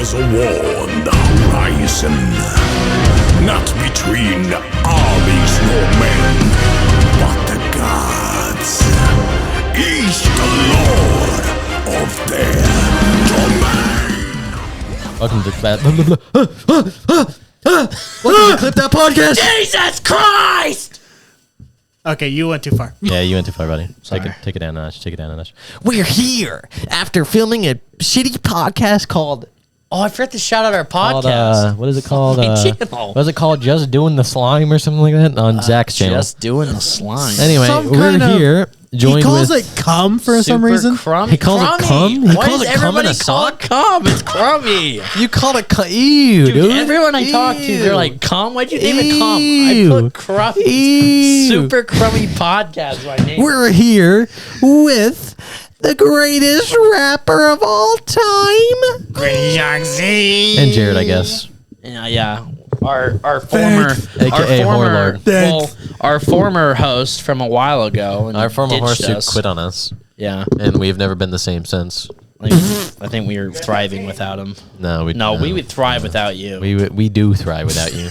There's a war on the horizon, not between armies nor men, but the gods, each the lord of their domain. Welcome to Clip That Podcast. Jesus Christ! Okay, you went too far. Yeah, you went too far, buddy. Take it down a notch. Take it down a notch. We're here after filming a shitty podcast called. Oh, I forgot to shout out our podcast. What is it called? My channel. What is it called? Just Doing the Slime or something like that on Zach's channel. Just doing the slime. Anyway, Some we're kind of- here joined He calls with. it cum for some Super reason. Crummy. He calls it cum? He Why calls does it cum in everybody a call sock? it cum? It's crummy. You called it cum. Ew, dude. Everyone I talk to, they're like, cum? Why'd you name it cum? Ew. I put crummy. Ew. Super crummy podcast. My name. We're here with the greatest rapper of all time. And Jared, I guess. Yeah. Our former, AKA Horror Lord. well, our former host from a while ago. And Our former horse ditched who us. quit on us. Yeah. And we've never been the same since. I think we were thriving without him. No, we would thrive without you. We do thrive without you.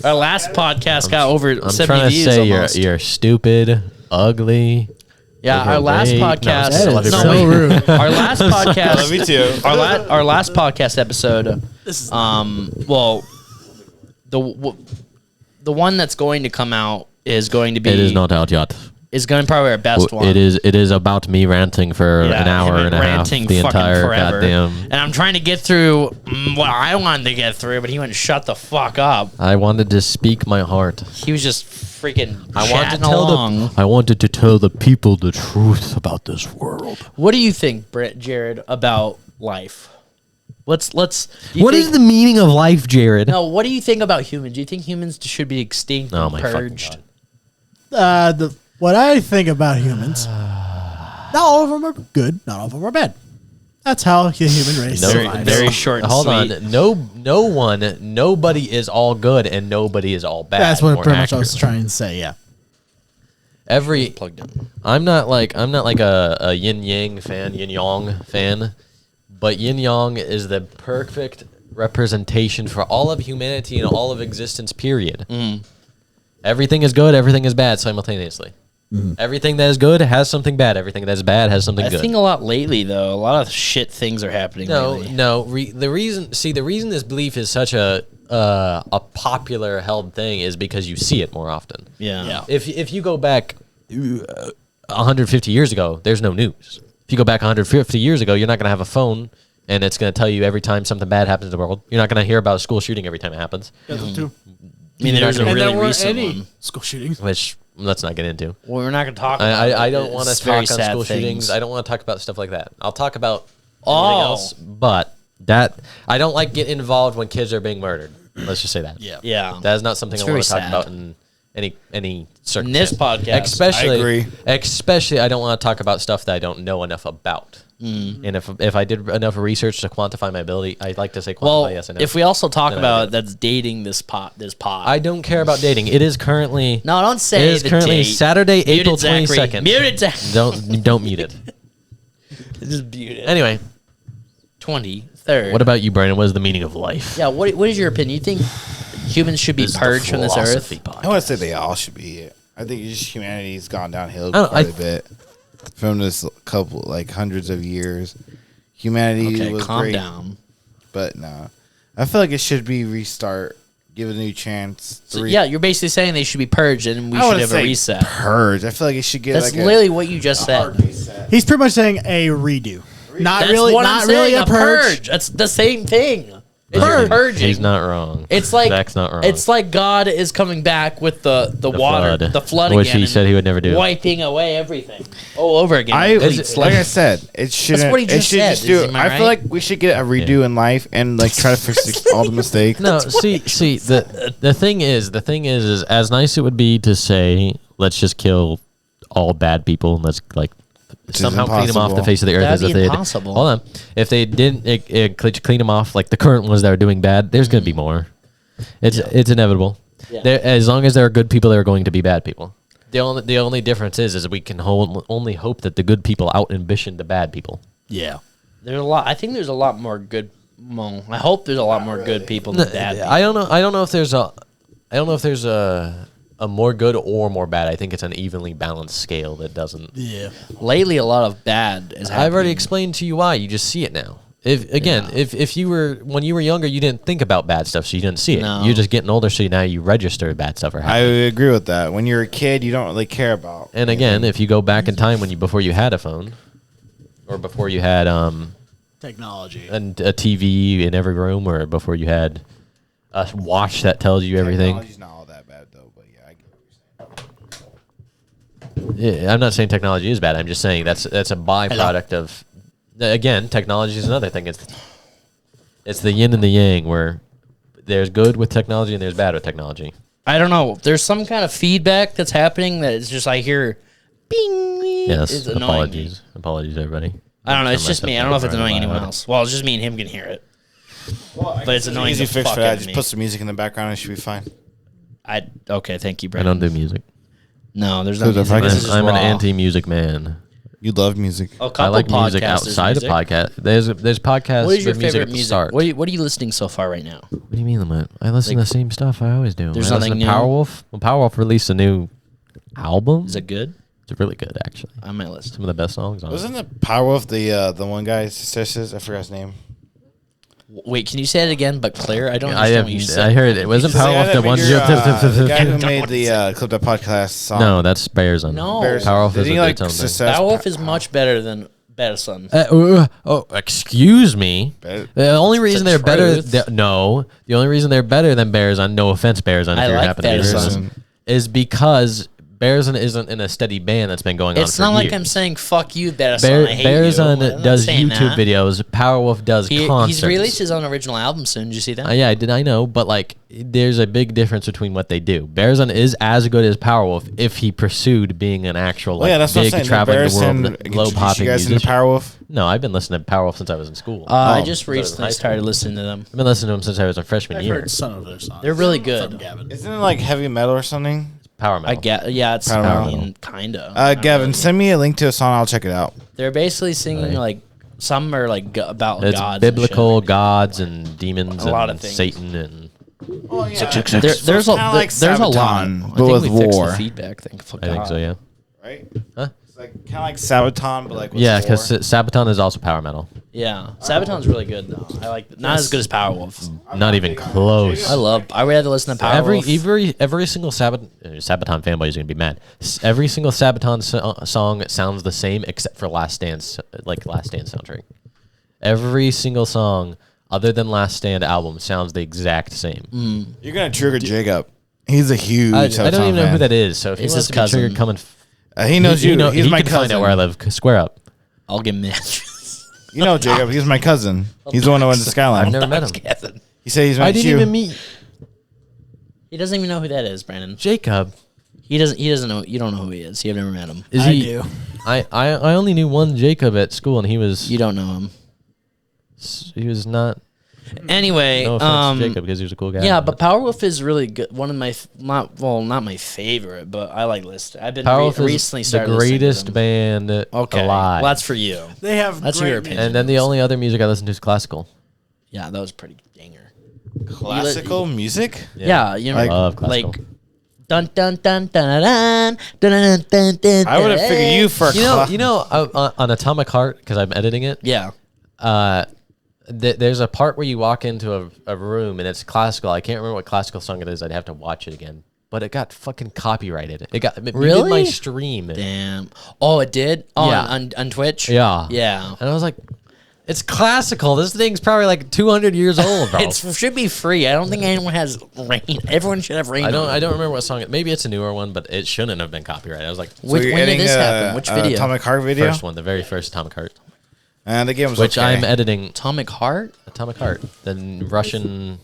Our last podcast got over I'm 70 trying to views say almost. you're stupid, ugly. Yeah, our last overweight. No, podcast. that is so rude. Our last podcast. Me too. Our last podcast episode. Well, the one that's going to come out is going to be. It is not out yet. Is going to probably our best one. It is about me ranting for an hour him and a half. ranting The fucking entire forever. goddamn. And I'm trying to get through what I wanted to get through, but he went shut the fuck up. I wanted to speak my heart. He was just freaking I wanted to chatting tell along. I wanted to tell the people the truth about this world. What do you think, Jared, about life? Let's. What is the meaning of life, Jared? No, what do you think about humans? Do you think humans should be extinct Oh and my fucking purged? God. What I think about humans, not all of them are good, not all of them are bad. That's how the human race No, survives. very short and Hold sweet. on. Nobody is all good and nobody is all bad. That's what more pretty much I was accurately. trying to say, yeah. Plugged in. I'm not like a yin yang fan, yin yang fan, but yin yang is the perfect representation for all of humanity and all of existence. Period. Everything is good, everything is bad simultaneously. Everything that is good has something bad. Everything that is bad has something I good. think a lot lately, though. A lot of shit things are happening. lately. The reason this belief is such a popular held thing is because you see it more often. Yeah. If you go back 150 years ago, there's no news. If you go back 150 years ago, you're not going to have a phone, and it's going to tell you every time something bad happens in the world. You're not going to hear about a school shooting every time it happens, I mean, there's a And really there weren't recent any one. school shootings. which let's not get into. Well, we're not going to talk about it. I don't want to It's very talk on sad school things. shootings. I don't want to talk about stuff like that. I'll talk about Oh. anything else, but that I don't like get involved when kids are being murdered. Let's just say that. Yeah. That is not something It's I want very to talk sad. about in any In circumstance. this podcast, Especially, I agree. Especially, I don't want to talk about stuff that I don't know enough about. And if I did enough research to quantify my ability, I'd like to say quantify. well, Yes, I know. if we also talk Then I about do. that's dating this pod. I don't care about dating. It is currently. No, don't say It is the currently date. Saturday, Muted April Zachary. 22nd. Muted Zach. Don't mute it. Just muted. Anyway, 23rd. what about you, Brandon? What is the meaning of life? Yeah, what is your opinion? You think humans should be This is the purged from this earth? philosophy podcast. I want to say they all should be. I think just humanity's gone downhill I don't- quite I- a bit from this couple, like hundreds of years. Humanity Okay, was calm great, down. but no, I feel like it should be restart, give it a new chance. So, yeah, you're basically saying they should be purged and we I should wouldn't have a say reset. purge. I feel like it should get That's like literally what you just a said. hard reset. He's pretty much saying a redo. Not That's really, what not I'm really saying, a purge. That's the same thing. It's Purge. purging. He's not wrong. It's like Zach's not wrong. It's like God is coming back with the water, the flood which again, he said he would never do. wiping away everything all over again. Like I said, it shouldn't. what he It just should said, just do. am I I feel right? like we should get a redo in life and like try to fix all the mistakes. No, see, the thing is, as nice it would be to say, let's just kill all bad people and let's like somehow clean them off the impossible. face of the earth. That'd As if be they impossible. hold on, if they didn't clean them off like the current ones that are doing bad, there's going to be more. It's inevitable. Yeah. As long as there are good people, there are going to be bad people. The only difference is we can only hope that the good people out ambition the bad people. Yeah. There's a lot. I think there's a lot more good. Well, I hope there's a lot more good people than bad. People. I don't know. I don't know if there's a more good or more bad. I think it's an evenly balanced scale that doesn't. Yeah. Lately, a lot of bad is happening. I've already explained to you why. You just see it now. If you were when you were younger, you didn't think about bad stuff, so you didn't see it. No. You're just getting older, so now you register bad stuff or I happening. agree with that. When you're a kid, you don't really care about. And again, if you go back in time before you had a phone, or before you had Technology. and a TV in every room, or before you had a watch that tells you everything. Technology's not all that bad though, but yeah, I get what you're saying. Yeah, I'm not saying technology is bad. I'm just saying that's a byproduct of. Again, technology is another thing. It's the yin and the yang, where there's good with technology and there's bad with technology. I don't know. There's some kind of feedback that's happening that it's just I hear, bing. Yes, It's annoying me. apologies, everybody. I don't know. It's Turn just myself me. I don't know if it's down annoying right anyone about it. else. Well, it's just me and him can hear it. Well, But it's annoying Easy the fix fuck for out that. of Just me. put some music in the background and it should be fine. Okay, thank you, I Brandon. don't do music. No, there's no So the music. fuck This is- is just I'm an raw. anti-music man. You love music. A I couple like music podcasts, there's outside of music. podcast. There's podcasts What is your with music favorite at the music? start. What are you listening so far right now? What do you mean, Lamont? I listen to the same stuff I always do. There's I listen nothing to new? Powerwolf. Well, Powerwolf released a new album. Is it good? It's really good, actually. On my list. Some of the best songs on it. Wasn't it Powerwolf the one guy sisters? I forgot his name. Wait, can you say it again, but clear? I don't I understand what you said. I heard it. Wasn't The guy Powerwolf that the made one? the guy who Don't made want the to Clip That Podcast song. No, that's Bears on. No. Bears- Powerwolf Did is he, a like, good song. success- Beowulf is much better than Bearson. Excuse me. The only reason the they're better, truth. the only reason they're better than Bears on. No offense, Bears on. If I you're like happen to be Bears listening, on. is because Bears isn't in a steady band that's been going on. It's for not like years. I'm saying "fuck you, Bearson." I hate Bears you. on I'm not does saying YouTube that. videos. Powerwolf does concerts. He's released his own original album soon. Did you see that? Yeah, I did. I know, but like, there's a big difference between what they do. Bearzon is as good as Powerwolf if he pursued being an actual like Well, yeah, that's what I'm big saying. traveling the world, Barrison low introduced popping you guys into musician. Powerwolf. No, I've been listening to Powerwolf since I was in school. I Oh. just I was in high recently school. started listening to them. I've been listening to him since I was a freshman I've year. heard some of their songs. They're really From good. Gavin. Isn't it like heavy metal or something? Power metal. I get, yeah, it's Power I metal. mean, kinda. Gavin, send me a link to a song. I'll check it out. They're basically singing like some are like about It's gods, biblical and shit. gods and demons A lot and of things. Satan and Oh yeah, There's a lot. like There's a lot. Sabaton, I but think with we fixed war. the feedback thing. I think so. Yeah. right? Huh? It's like kind of like Sabaton, but like with Yeah, war. because Sabaton is also power metal. Yeah, Sabaton's really good though. I like not as good as Powerwolf. Not even close. I would have to listen to Powerwolf. Every single Sabaton fanboy is gonna be mad. Every single Sabaton song sounds the same except for Last Dance, like Last Dance soundtrack. Every single song other than Last Stand album sounds the exact same. You're gonna trigger Jacob. He's a huge. I don't even know who that is. So if It's he wants his to be triggered, cousin. come and He knows you. He's he my can cousin. find out where I live. Square up. I'll give him the address. You know Jacob. He's my cousin. He's the one who went to Skyline. I've never met him. Kevin. He said he's I met didn't you. even meet He doesn't even know who that is, Brandon. Jacob. He doesn't know. You don't know who he is. You've never met him. Is I he? do. I only knew one Jacob at school, and he was You don't know him. not. Anyway, No offense, to Jacob, because he was a cool guy. yeah, but Powerwolf is really good. One of my not my favorite, but I like listening. I've been Powerwolf recently is the started listening to greatest them. band Okay, alive. well, that's for you. They have That's great your opinion. And then the only other music I listen to is classical. Yeah, that was pretty danger. Classical music. Yeah, you know, I love classical. like dun dun dun dun dun dun dun dun dun. I would have figured you for You know, on Atomic Heart, because I'm editing it. Yeah. There's a part where you walk into a room and it's classical. I can't remember what classical song it is. I'd have to watch it again. But it got fucking copyrighted. It did my Really? stream. Damn. Oh, it did. Oh, Yeah. on Twitch. Yeah. Yeah. And I was like, it's classical. This thing's probably like 200 years old, bro. It should be free. I don't think anyone has rain. Everyone should have rain. I on it. don't remember what song. Maybe it's a newer one, but it shouldn't have been copyrighted. I was like, When did this happen? Which video? Atomic Heart video. first one, the very first Atomic Heart, And the game was which okay. I'm editing. Atomic Heart. Atomic Heart, the Russian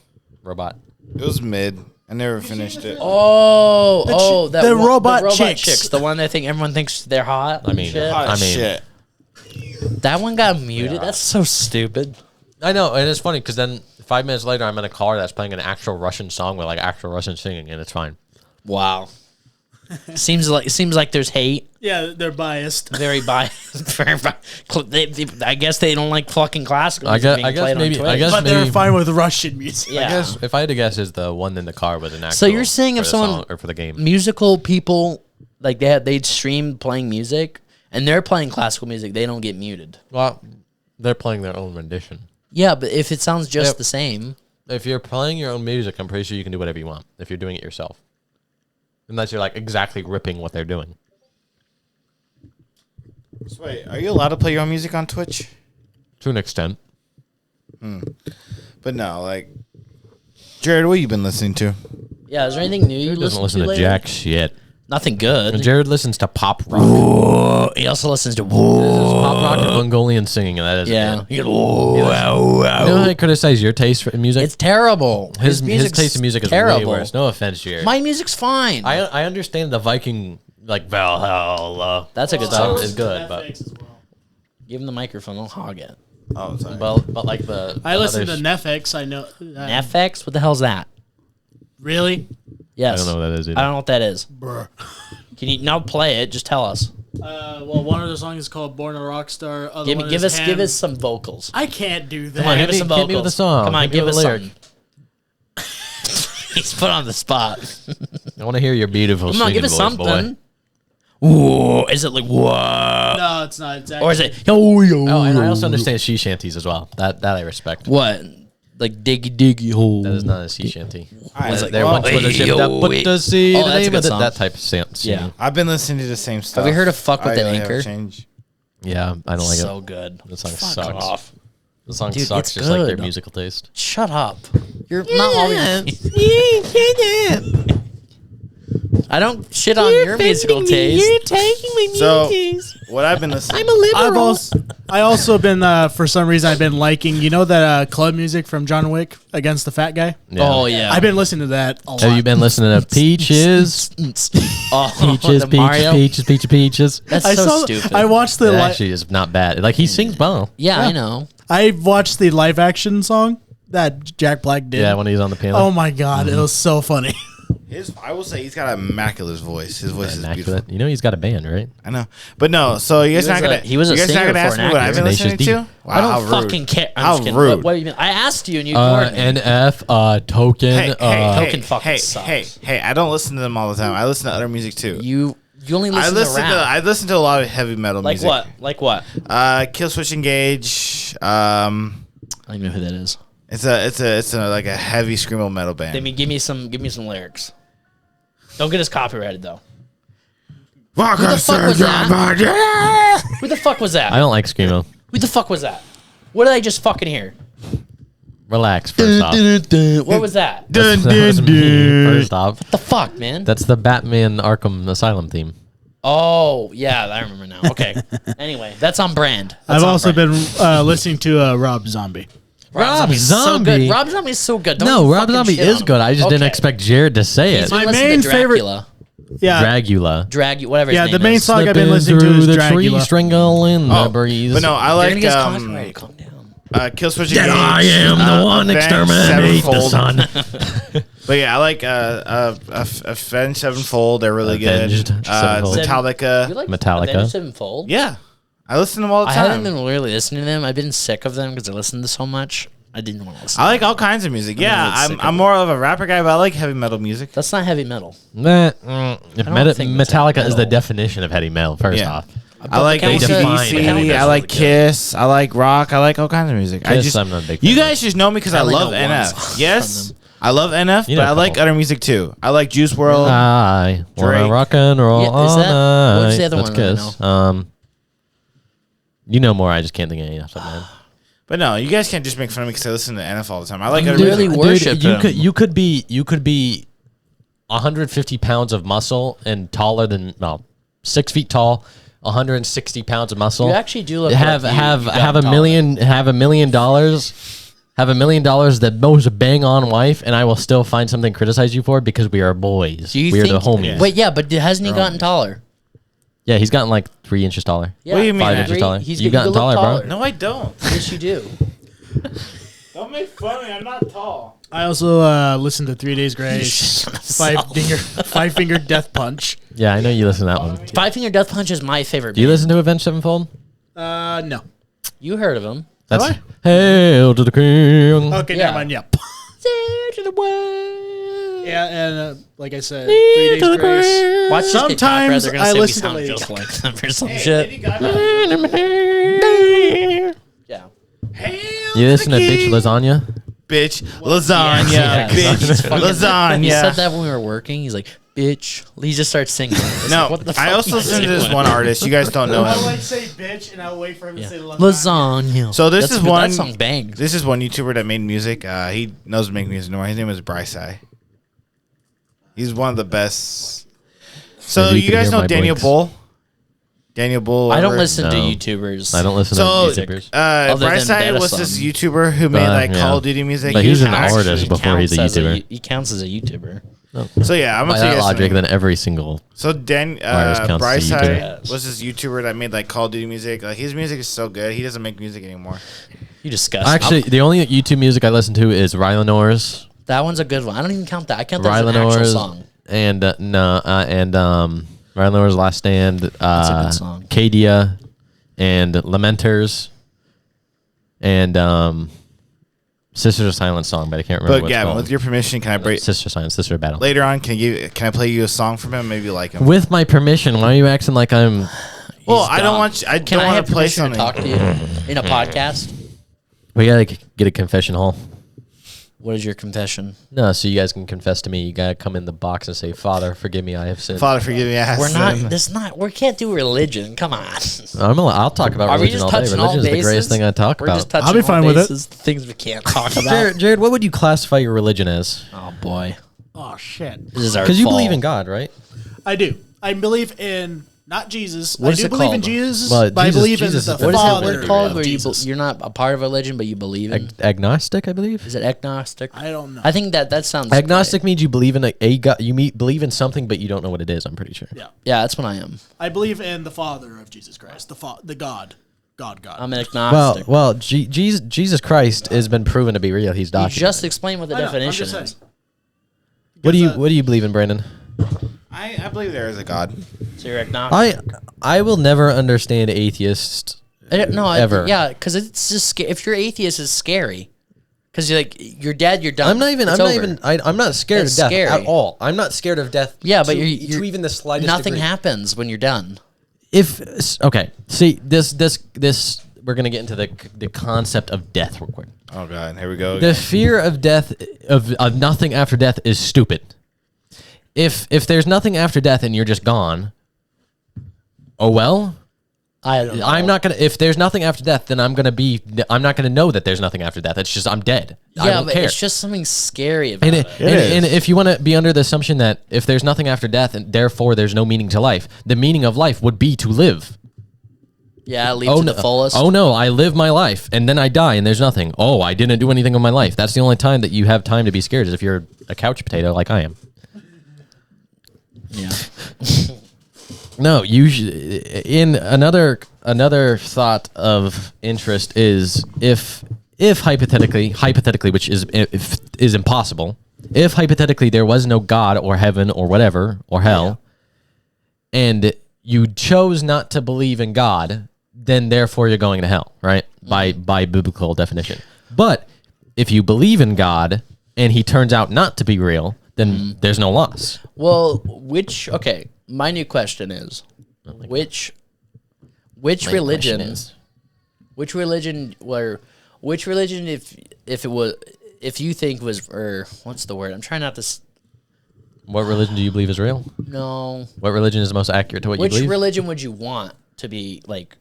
robot. It was mid. I never finished it. Oh, that the one- robot chicks. The one everyone thinks they're hot. I mean, and shit. Hot I mean- shit. That one got muted. That's so stupid. I know, and it's funny because then 5 minutes later, I'm in a car that's playing an actual Russian song with like actual Russian singing, and it's fine. Wow. Seems like there's hate. Yeah, they're biased. Very biased. I guess they don't like fucking classical I music guess- being played on maybe- Twitch. I guess But they're maybe- fine with Russian music. Yeah. I guess if I had to guess, is the one in the car with an actual. So you're saying for if the someone song or for the game? musical people like they'd stream playing music and they're playing classical music, they don't get muted. Well, they're playing their own rendition. Yeah, but if it sounds just Yep. the same, If you're playing your own music, I'm pretty sure you can do whatever you want. If you're doing it yourself, unless you're like exactly ripping what they're doing. So wait, are you allowed to play your own music on Twitch? To an extent. But no, like, Jared, what you been listening to? yeah. Is there anything new you He doesn't listen to lately? jack shit. Nothing good. Jared listens to pop rock. Whoa. He also listens to Pop rock and Mongolian singing, and that is yeah. good. You know how I criticize your taste in music? It's terrible. his music's taste in music is terrible. way worse. No offense, Jared. My music's fine. I understand the Viking like Valhalla. That's a good stuff song. is good, but Give him the microphone. I'll hog it. Oh, sorry. but like the I listen to others- Netflix. I know. FX? What the hell's that? Really? Yes. I don't know what that is either. I don't know what that is. Bruh. Can you now play it? Just tell us. Well, one of the songs is called "Born a Rockstar." Other one Give is us Ham. some vocals. I can't do that. Come on, Give us some vocals. hit me with a song. Come on, Hit me give with us a lyric. something. He's put on the spot. I want to hear your beautiful Come on, singing give us voice, boy. something. Whoa, is it like whoa? No, it's not. It's Or is actually- it yo yo? Oh, and I also understand sea shanties as well. That I respect. What? Like diggy diggy hole. That is not a sea shanty. Alright, There well, once was a ship yo, that put wait. to sea. Oh, the that's a name good of it, song. that type of Yeah. singing. I've been listening to the same stuff. you heard of Fuck With I the really haven't Anchor? changed. Yeah, I don't like So it. good. The song Fuck sucks. off. The song Dude, sucks, it's just like their good. musical taste. Shut up. You're not always. I don't shit on your musical taste. So, what I've been listening I also been for some reason I've been liking that club music from John Wick against the fat guy. Yeah. Oh yeah. I've been listening to that a lot. Have you been listening to Peaches? oh, Peaches, the Mario. Peaches. That's I so saw. stupid. I watched the. It actually is not bad. Like he sings well. yeah, I know. I watched the live action song that Jack Black did. Yeah, when he's on the piano. Oh my god, it was so funny. I will say he's got an immaculate voice. His voice is beautiful. Immaculate. You know he's got a band, right? I know, but no. So you guys He was not gonna. a- he was a you guys not singer gonna for ask an me what actor. I've been Tenacious listening D. to? Wow, I don't how rude. fucking care. I'm How just kidding. rude. What do you mean? I asked you and you ignored me. NF, Token. Token fucking hey, sucks. hey! I don't listen to them all the time. I listen to other music too. You only listen to rap. I listen to a lot of heavy metal like music. what? Like what? Kill Switch Engage. I don't even know who that is. It's a like a heavy screamo metal band. I mean, give me some lyrics. Don't get us copyrighted though. Who the fuck was that? Who the fuck was that? I don't like screamo. Who the fuck was that? What did I just fucking hear? Relax. First off. What was that? That was me, First off, What the fuck, man? that's the Batman Arkham Asylum theme. Oh, yeah, I remember now. Okay. Anyway, that's on brand. That's I've on also brand. been listening to Rob Zombie. Rob Zombie's so good. Rob Zombie's so good. Don't No, you Rob fucking Zombie shit is on him. good. I just didn't Okay. expect Jared to say He's it. been My listening to main favorite- Dracula. Yeah, Dragula. Whatever his yeah. name The main is. song I've been Slipping listening to through is the Dracula. tree, strangle in Oh, the breeze. but no, I You're like gonna get us copyrighted. Calm down. Kill Switch Engage. I am the one Avenged exterminate the Sevenfold. sun. But yeah, I like Avenged Sevenfold. They're really Avenged good. Sevenfold. Metallica. You like Metallica. Avenged Sevenfold? Yeah, I listen to them all the I time. haven't been really listening to them. I've been sick of them because I listened to so much. I didn't want to listen. I like all kinds of music. Yeah, really sick of I'm it. more of a rapper guy, but I like heavy metal music. That's not heavy metal. Think Metallica is the metal. definition of heavy metal. First Yeah. off, I like Metallica- AC/DC. Metallica's I like really good. Kiss. I like rock. I like all kinds of music. I Kiss, just I'm not a big you fan of. guys just know me because I only love know one NF. song from Yes, them. I love NF, You but know I like a couple. other music too. I like Juice World. I wanna Drake. rock and roll Yeah, is all that- night. what's the other That's one that I Kiss. You know more. I just can't think of any off the top of my head. But no, you guys can't just make fun of me because I listen to NF all the time. I like You other really music. worship you him. could be 150 pounds of muscle and taller than 6 feet tall, 160 pounds of muscle. You actually do look have like you got have a taller. million have $1 million. Have $1 million that knows a bang on wife, and I will still find something to criticize you for because we are boys. Do you We're think, the homies. Wait, yeah, but hasn't he gotten taller? Yeah, he's gotten like 3 inches taller. Yeah, What do you mean? 5 inches taller. He's You getting gotten taller, bro. No, I don't. Yes, you do. Don't make fun of me. I'm not tall. I also listen to 3 Days Grace, Five Finger Death Punch. Yeah, I know you listen to that one. Five Finger Death Punch is my favorite. Do you band. listen to Avenged Sevenfold? No. You heard of him? That's I? Hail to the King. Okay, Yeah. never mind. Yeah. To the world. Yeah, and like I said, 3 Days Grace. Watch this get copyrighted. Sometimes They're gonna I say we listen to sound Lady just Gaga. like them or some shit. Yeah. You listen to Bitch Lasagna? Bitch, lasagna, Yeah. bitch, He lasagna. said that when we were working. He's like, bitch. He just starts singing. It's No, like, what the fuck I also you listen to this doing? one artist. You guys don't know I him. like say bitch, and I'll wait for him to say Lasagna. So this That's is good. one. That song bangs. This is one YouTuber that made music. He knows to make music anymore. His name is Bryce. He's one of the best. So Maybe you you could guys hear know my Daniel blinks. Bull? Daniel Bull. I don't whatever? listen to No. YouTubers. I don't listen So, to YouTubers. Other Bryce than was Bettason. this YouTuber who made like yeah. Call of Duty music. But he's was an actually- artist before he's a counts as YouTuber. he counts as a YouTuber. So yeah, I'm By gonna tell that you guys logic, something. then every single So Virus counts as a Bryce YouTuber. was this YouTuber that made like Call of Duty music. Like his music is so good. He doesn't make music anymore. You disgust. Actually, the only YouTube music I listen to is Rylanors, that one's a good one. I don't even count that. I count that as an actual Rylanors, song. and Rylanors Last Stand, a good song. Cadia, and Lamenters, and Sisters of Silence song, but I can't remember But what it's Gavin, called. with your permission, can I break Sister of Silence, Sister of Battle. later on? Can I play you a song from him? Maybe you like him. With my permission, why are you acting like I'm? Well, He's I don't gone. want you, I Can don't I have want to play permission to something. talk to you in a podcast? We gotta get a confession hall. What is your confession? No, so you guys can confess to me. You gotta come in the box and say, "Father, forgive me, I have sinned." Father, forgive me. I have We're not. sinned. This not. We can't do religion. Come on. I'll talk about Are we religion just all day. touching all Religion is the bases? greatest thing I talk We're about. just touching I'll be all fine with it. bases, things we can't talk about. Jared, what would you classify your religion as? Oh boy, Oh shit! this is our. Because you fall. believe in God, right? I do. I believe in not Jesus. What I is do it believe in called? Jesus, Well, but Jesus- I believe Jesus in is the the What is Father that word called? of Where Jesus. you're not a part of a religion, but you believe in? Agnostic, I believe. Is it agnostic? I don't know. I think that sounds Agnostic great. means you believe in a God. Believe in something, but you don't know what it is. I'm pretty sure. Yeah, Yeah, that's what I am. I believe in the Father of Jesus Christ, the God. I'm an agnostic. Well, Jesus Christ has been proven to be real. He's you documented. just explain what the I know, I'm definition just saying. is. What do Because, you believe in, Brandon? I believe there is a God. So you're agnostic. I will never understand atheists. Ever. Yeah, because it's just if you're atheist, it's scary. Because you're like you're dead, you're done. I'm not even. It's I'm not over. even. I'm not scared It's of death scary. at all. I'm not scared of death. Yeah, but to, you're to even the slightest. Nothing degree. happens when you're done. Okay, see this. We're gonna get into the concept of death real quick. Oh God, here we go. The fear of death of nothing after death is stupid. If there's nothing after death and you're just gone, oh well. I don't know. I'm not gonna. If there's nothing after death, then I'm not gonna know that there's nothing after death. It's just I'm dead. I Yeah, don't but care. it's just something scary about And, it. and if you want to be under the assumption that if there's nothing after death and therefore there's no meaning to life, the meaning of life would be to live. Yeah, leave to no, the fullest. oh no, I live my life and then I die and there's nothing. Oh, I didn't do anything with my life. That's the only time that you have time to be scared is if you're a couch potato like I am. Yeah. No, usually in another thought of interest is if hypothetically, which is impossible, if hypothetically there was no God or heaven or whatever or hell, and you chose not to believe in God, then therefore you're going to hell, right? By biblical definition. But if you believe in God and he turns out not to be real, then there's no loss. Well, my new question is, which religion if you think was, or what's the word? I'm trying not to What religion do you believe is real? no. What religion is most accurate to what you Which believe? religion would you want to be like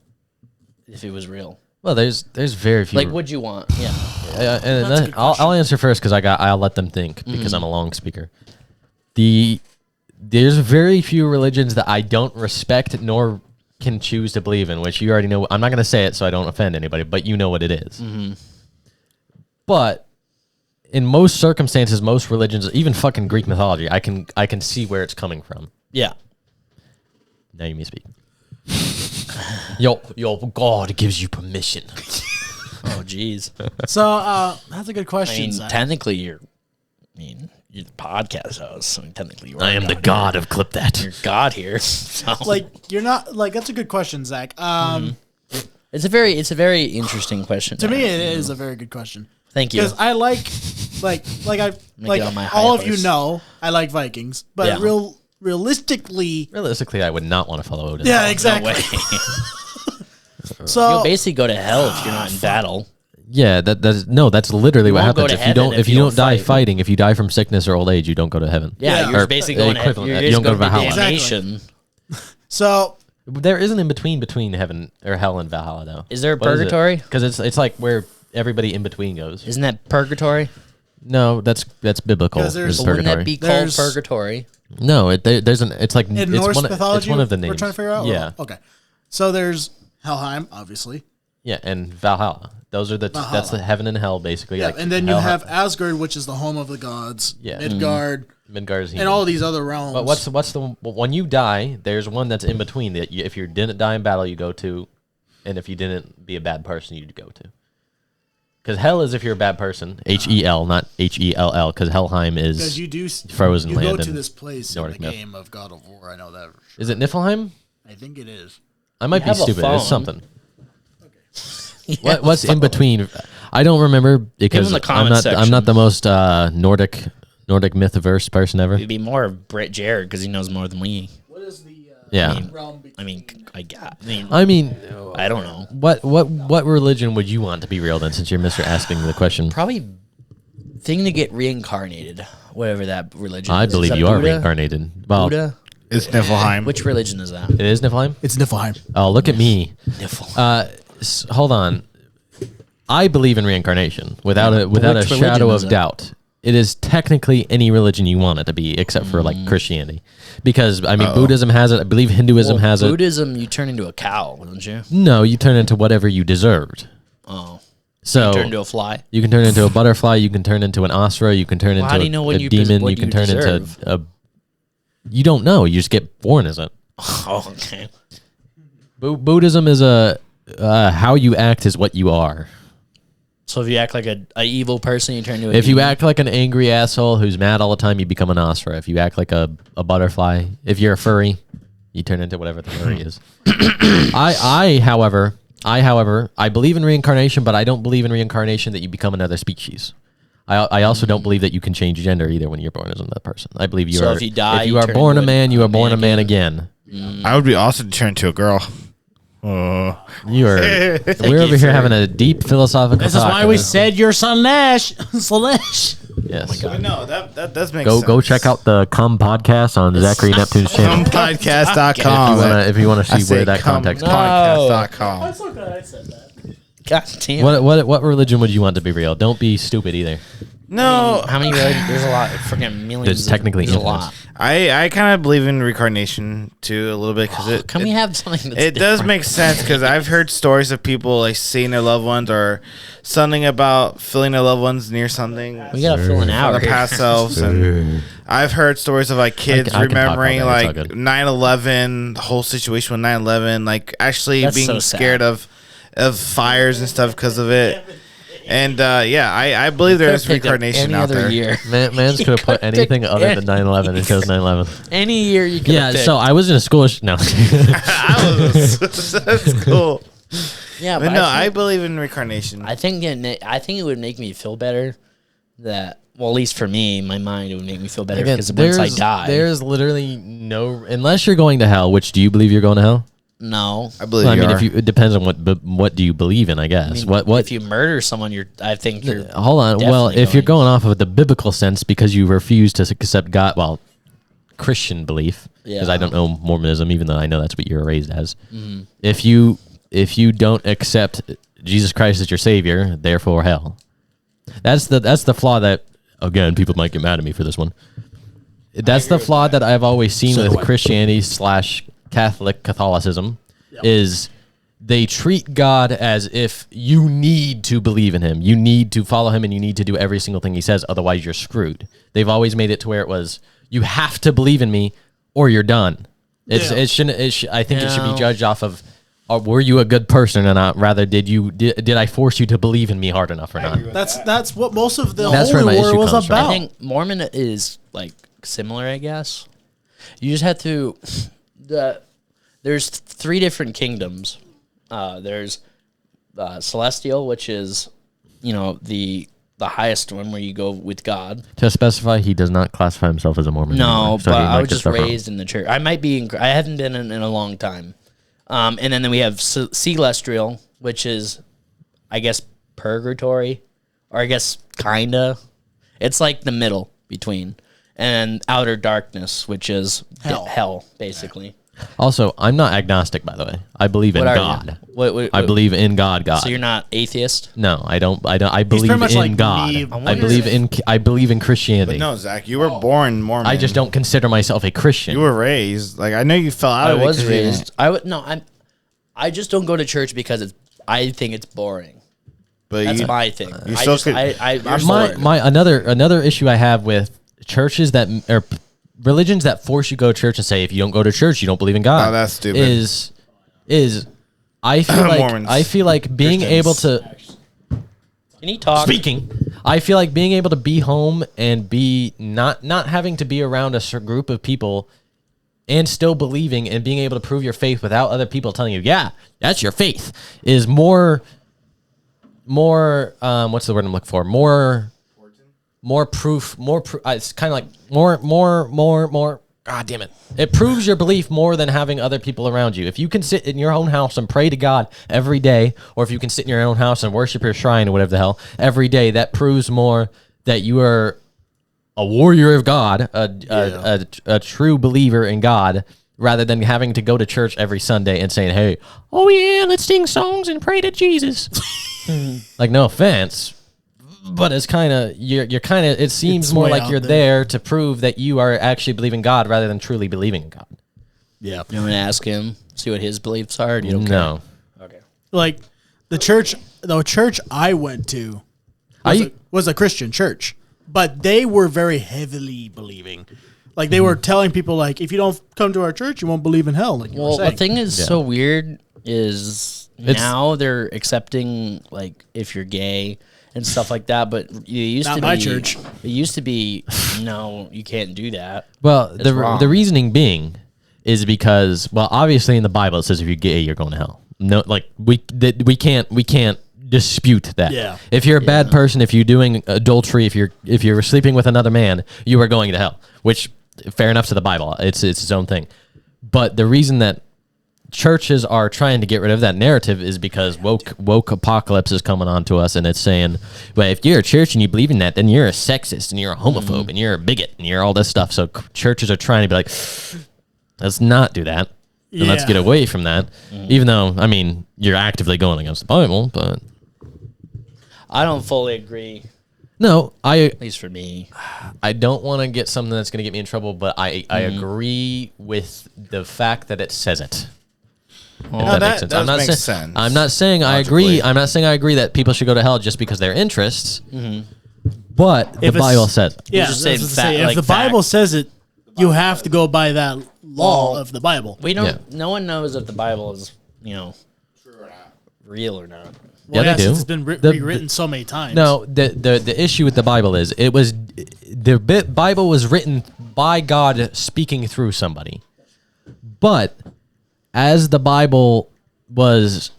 if it was real? Well, there's very few. Like, would you want? Yeah. And That's a then good I'll answer first because I'll let them think because I'm a long speaker. There's very few religions that I don't respect nor can choose to believe in, which you already know. I'm not going to say it so I don't offend anybody, but you know what it is. But in most circumstances, most religions, even fucking Greek mythology, I can see where it's coming from. Yeah. Now you may speak. Yo, God gives you permission. Oh, jeez. So that's a good I question. mean, Zach. technically, you're the podcast host. I mean, technically, you are. I am the god of clip that. You're God here. So. Like you're not like that's a good question, Zach. It's a very interesting question. To me, it is a very good question. Thank you. Because I like on my all high of you horse. know I like Vikings, but Yeah. realistically, Realistically, I would not want to follow Odin. yeah, No exactly. way. So You'll basically go to hell if you're not in battle. Yeah, that's literally what won't go happens to if you don't heaven if you don't die fight. fighting. If you die from sickness or old age, you don't go to heaven. Yeah, Yeah. you're Or basically going to heaven. equivalent. You're You just don't go going to to Valhalla. damnation. so There is an in between heaven or hell and Valhalla though. Is there a purgatory? Because it's like where everybody in between goes. Isn't that purgatory? No, that's biblical. 'Cause there's- is But wouldn't that purgatory. be called There's- purgatory? No, there's an. It's like in it's Norse one, mythology, It's one of the names. we're trying to figure out. Yeah, Okay. So there's Helheim, obviously. yeah, and Valhalla. Those are that's Valhalla. the heaven and hell basically. Yeah, like and then you hell- have Asgard, which is the home of the gods. Yeah. Midgard, Midgard's and all these other realms. But what's the when you die? There's one that's in between that if you didn't die in battle, you go to, and if you didn't be a bad person, you'd go to. Because hell is if you're a bad person. Hel, not Hell. Because Helheim because is. you do frozen you land go to in this place Nordic in the myth. game of God of War. I know that. Is it Niflheim? I think it is. I might You be have a stupid. phone. It's something. What's in between? I don't remember because the I'm comment not. section. I'm not the most Nordic mythiverse person ever. It'd be more of Brett Jared because he knows more than we. What is the Yeah. realm between? I mean, I don't know. What religion would you want to be real then? Since you're Mr. asking the question, Probably thing to get reincarnated, whatever that religion I is. Is believe that you are Buddha? reincarnated. Well, Buddha? It's Niflheim. Which religion is that? it is Niflheim. It's Niflheim. Oh, look at me. Nifl. Hold on. I believe in reincarnation without a Which shadow religion of is it? doubt. It is technically any religion you want it to be, except for like Christianity, because I mean Buddhism has it. I believe Hinduism has it. Buddhism, you turn into a cow, don't you? No, you turn into whatever you deserved. Oh, So turn into a fly. you can turn into a butterfly. You can turn into an asura. You can turn Well, how into do you know a what you demon. what You can you turn deserve? into a. You don't know. You just get born as it. Oh, okay. Buddhism is a how you act is what you are. So if you act like a evil person, you turn into a If you demon? act like an angry asshole who's mad all the time, you become an asura. If you act like a butterfly, if you're a furry, you turn into whatever the furry is. However, I believe in reincarnation, but I don't believe in reincarnation that you become another species. I also don't believe that you can change gender either when you're born as another person. I believe you So are. if you die, if you you are turn born a into man, you a are born a man man again. I would be awesome to turn into a girl. Oh. You are. We're over here having a deep philosophical. This is talk why on we this. said you're Slanesh. Slanesh. Yes. But no, that does make Go sense. check out the Cum podcast on Zachary Neptune's channel. Cumpodcast.com. If you want to I see where say that context. cumpodcast.com. so glad I said that. God damn. What religion would you want to be real? Don't be stupid either. No, How many religions? There's a lot. Freaking millions. There's technically there's a infinite. lot. I kind of believe in reincarnation too a little bit because Can we have something that's it does different? make sense because I've heard stories of people like seeing their loved ones or something about feeling their loved ones near something We gotta fill an from hour. the here. past selves, and I've heard stories of like kids I can talk remembering all day, it's all like good. 9/11, the whole situation with 9/11, like actually That's being so sad. scared of fires and stuff because of it. And yeah, I believe there is Could've picked reincarnation any out other there. year. Man's could have put anything other than 9/11 and chose 9/11. Any year you can. Yeah. So I was in a school. No. That's cool. yeah, But no, I think, believe in reincarnation. I think it would make me feel better. That well, at least for me, in my mind, it would make me feel better Again, because once I die, there's literally no unless you're going to hell. Which do you believe you're going to hell? no. I believe Well, I you mean, are. it depends on what do you believe in? I guess. What If you murder someone, I think you're. Hold on. Well, definitely if you're going- going off of the biblical sense because you refuse to accept God, well, Christian belief, because I Yeah. don't know Mormonism, even though I know that's what you were raised as. Mm-hmm. If you don't accept Jesus Christ as your Savior, therefore hell. That's the flaw that again people might get mad at me for this one. That's the flaw that I've always seen with Christianity / Catholicism is they treat God as if you need to believe in him. You need to follow him and you need to do every single thing he says. Otherwise, you're screwed. They've always made it to where it was, you have to believe in me or you're done. I think it should be No. judged off of were you a good person or not? Rather, did I force you to believe in me hard enough or not? That's what most of the That's where Holy my War issue was comes from. about. I think Mormon is like similar, I guess. You just have to. There's 3 different kingdoms. There's celestial, which is, the highest one where you go with God. To specify, he does not classify himself as a Mormon. No, anymore, so but he I might was get just stuff wrong. raised in the church. I might be. I haven't been in a long time. And then we have celestial, which is, I guess, purgatory, or I guess kinda. It's like the middle between, and outer darkness, which is hell basically. Also, I'm not agnostic, by the way. I believe in What are God. you? What, I believe in God. So you're not atheist? No, I don't. I believe pretty much in like God. me. I believe in Christianity. No, Zach, you were born Mormon. I just don't consider myself a Christian. You were raised I know you fell out I of it. was 'cause you raised. didn't- I just don't go to church because I think it's boring. But That's you, my thing. you I still just, could- I'm my bored. my another issue I have with churches that or religions that force you to go to church and say if you don't go to church you don't believe in God. Oh, that's stupid. Is I feel like Mormons. being able to Can you talk? I feel like being able to be home and be not having to be around a certain group of people and still believing and being able to prove your faith without other people telling you, yeah, that's your faith, is more what's the word I'm looking for? More proof. It's kind of like more. God damn it! It proves your belief more than having other people around you. If you can sit in your own house and pray to God every day, or if you can sit in your own house and worship your shrine or whatever the hell every day, that proves more that you are a warrior of God, a true believer in God, rather than having to go to church every Sunday and saying, "Hey, oh yeah, let's sing songs and pray to Jesus." Like, no offense, but it's kind of you're kind of. It seems It's more way like out you're there. there to prove that you are actually believing God rather than truly believing in God. Yeah. You want me to ask him, see what his beliefs are? Or you don't care? No, Okay. Like the church I went to was a Christian church, but they were very heavily believing. Like they were telling people, like, if you don't come to our church, you won't believe in hell. Like you were Well, saying. the thing is Yeah. so weird is It's- now they're accepting like if you're gay and stuff like that, but you used Not to my be, church. It used to be no, you can't do that. well, It's wrong. the reasoning being is because, well, obviously in the Bible it says if you're gay you're going to hell. No, like we can't dispute that. Yeah. If you're a bad person, if you're doing adultery, if you're sleeping with another man, you are going to hell. Which, fair enough to the Bible, it's its own thing. But the reason that churches are trying to get rid of that narrative is because woke apocalypse is coming on to us, and it's saying, well, if you're a church and you believe in that, then you're a sexist and you're a homophobe and you're a bigot and you're all this stuff. So churches are trying to be like, let's not do that. And let's Yeah. get away from that. Even though, I mean, you're actively going against the Bible, but I don't fully agree, no, at least for me. I don't want to get something that's going to get me in trouble, but I agree with the fact that it says it. If No, makes that I'm does not make saying, sense. I'm not saying I Logically. agree. I'm not saying I agree that people should go to hell just because of their interests. But the If it's- Bible says it. yeah, just that's saying what to fact- say. If like the Bible fact. says it, you have to go by that law Well, of the Bible. We don't. Yeah. No one knows if the Bible is real or not. Yeah, they do. since it's been The- rewritten so many times. No, the issue with the Bible is the Bible was written by God speaking through somebody, but as the Bible was,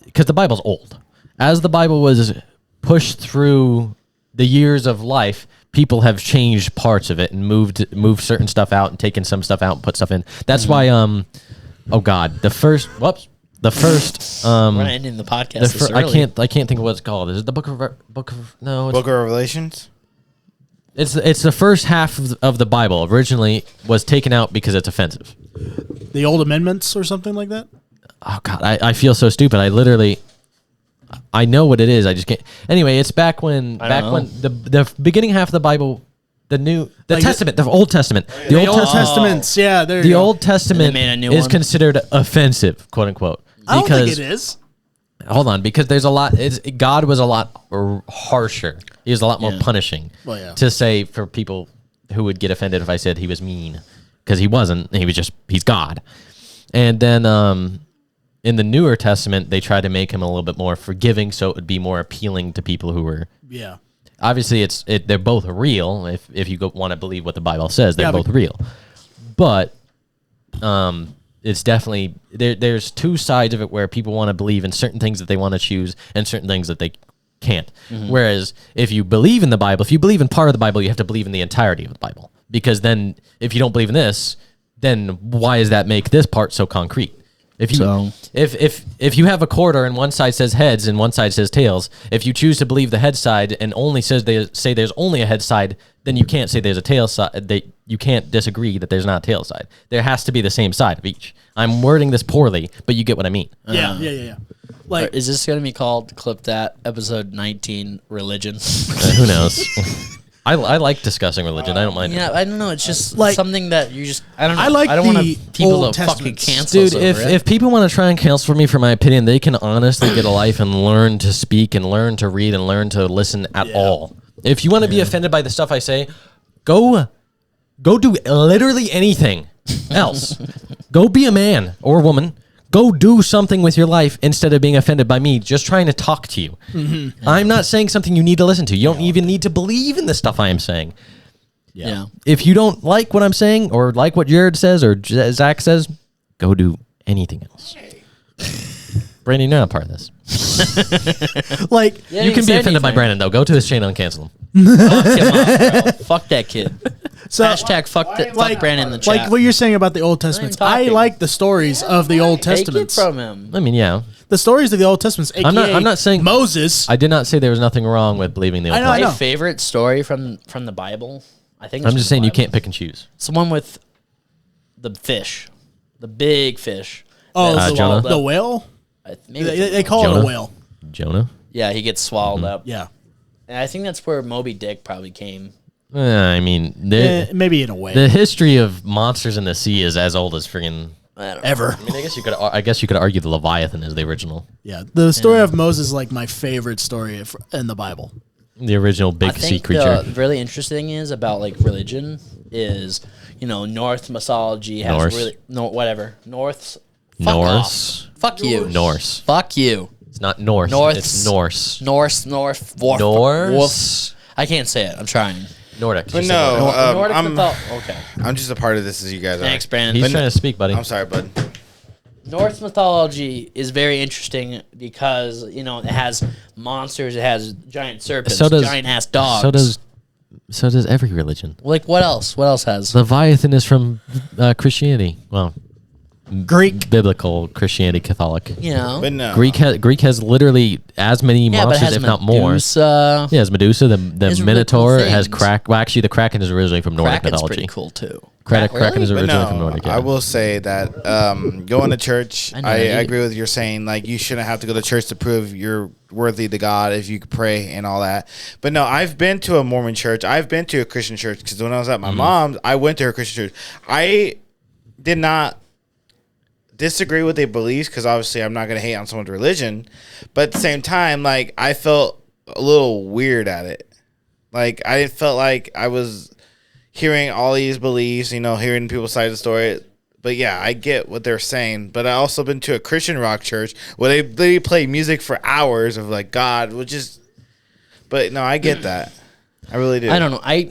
because the Bible's old, as the Bible was pushed through the years of life, people have changed parts of it and moved certain stuff out and taken some stuff out and put stuff in. That's why oh God, the first We're not um ending the podcast. This I early. can't think of what it's called. Is it the book of no? It's, Book of Revelations. it's the first half of the Bible. Originally was taken out because it's offensive. The old amendments or something like that. Oh God, I feel so stupid. I know what it is. I just can't. Anyway, it's back when I don't know. the beginning half of the Bible, the Like Testament, the Old Testament, The Old Testaments. Yeah, there you the go. Old Testament made a new is one? considered offensive, quote unquote. I don't think it is. Hold on, because there's a lot. God was a lot harsher. He was a lot more Yeah. punishing. Well, yeah. To say for people who would get offended if I said he was mean, because he wasn't. He's God. And then in the Newer Testament, they tried to make him a little bit more forgiving, so it would be more appealing to people who were. Yeah. Obviously, they're both real. If you want to believe what the Bible says, they're both real. But it's definitely there's two sides of it where people want to believe in certain things that they want to choose and certain things that they can't. Whereas if you believe in the Bible, if you believe in part of the Bible, you have to believe in the entirety of the Bible. Because then, if you don't believe in this, then why does that make this part so concrete? If you have a quarter and one side says heads and one side says tails, if you choose to believe the head side and only say there's only a head side, then you can't say there's a tail side. You can't disagree that there's not a tail side. There has to be the same side of each. I'm wording this poorly, but you get what I mean. Yeah. Like, Is this going to be called, clip that, episode 19, religion? Who knows? I like discussing religion. I don't mind. Yeah, I don't know. It's just Like- something that you just, I don't know. I like I don't want the people Old to fucking Testaments. cancel us Dude, over it. if people want to try and cancel me for my opinion, they can honestly get a life and learn to speak and learn to read and learn to listen at all. If you want to be offended by the stuff I say, go do literally anything else. Go be a man or woman. Go do something with your life instead of being offended by me just trying to talk to you. I'm not saying something you need to listen to. You don't even need to believe in the stuff I am saying. yeah. If you don't like what I'm saying or like what Jared says or Zach says, go do anything else. Brandon, you're not part of this. like, Yeah, you can be say offended by anything. Brandon, though. Go to his channel and cancel him. Fuck him off, bro. Fuck that kid. so Hashtag fuck Brandon in the chat. like what you're saying about the Old Testaments. I talking. like the stories of the Old Take it Testaments. from him. I mean, yeah. The stories of the Old Testaments. AKA I'm not saying- Moses. I did not say there was nothing wrong with believing the Old I know, I Testament. My favorite story from the Bible, I think. I'm just saying you can't pick and choose. It's the one with the fish, the big fish. Oh, that Jonah? swallowed the up. whale. Maybe They call it Jonah? a whale. Jonah? yeah, he gets swallowed up. Yeah. And I think that's where Moby Dick probably came. I mean, Maybe in a way. the history of monsters in the sea is as old as friggin'. I don't know. Ever. I mean, I guess you could argue the Leviathan is the original. Yeah. The story of Moses is like my favorite story in the Bible. The original I big sea think creature. the really interesting is about like religion is, Norse mythology has Norse. really whatever Norse. Fuck Norse. off. Fuck you. Norse. Fuck you. It's not Norse. Norse. It's Norse. Norse. Norse. I can't say it. I'm trying. Nordic. But Just say no, Nordic. Nordic I'm okay. I'm just a part of this as you guys are. Thanks, Brandon. He's trying to speak, buddy. I'm sorry, bud. Norse mythology is very interesting because it has monsters, it has giant serpents, So does- giant ass dogs. So does every religion. Like what else? What else has? Leviathan is from Christianity. Well, Greek. biblical Christianity, Catholic. But no, Greek has literally as many Yeah, but it monsters, has if not more. Medusa. Yeah, it's Medusa, the There's really Minotaur. cool it has things. Kraken. Well, actually, the Kraken is originally from Nordic Kraken's mythology. pretty cool too. Kraken is but originally no, from Nordic. Yeah. I will say that going to church, I know I that you- agree with you saying like you shouldn't have to go to church to prove you're worthy to God if you could pray and all that. But no, I've been to a Mormon church. I've been to a Christian church because when I was at my mom's, I went to her Christian church. I did not disagree with their beliefs because obviously I'm not going to hate on someone's religion, but at the same time, like I felt a little weird at it. Like I felt like I was hearing all these beliefs, hearing people's side of the story. But yeah, I get what they're saying. But I also been to a Christian rock church where they play music for hours of like God, which is. But no, I get that. I really do. I don't know. I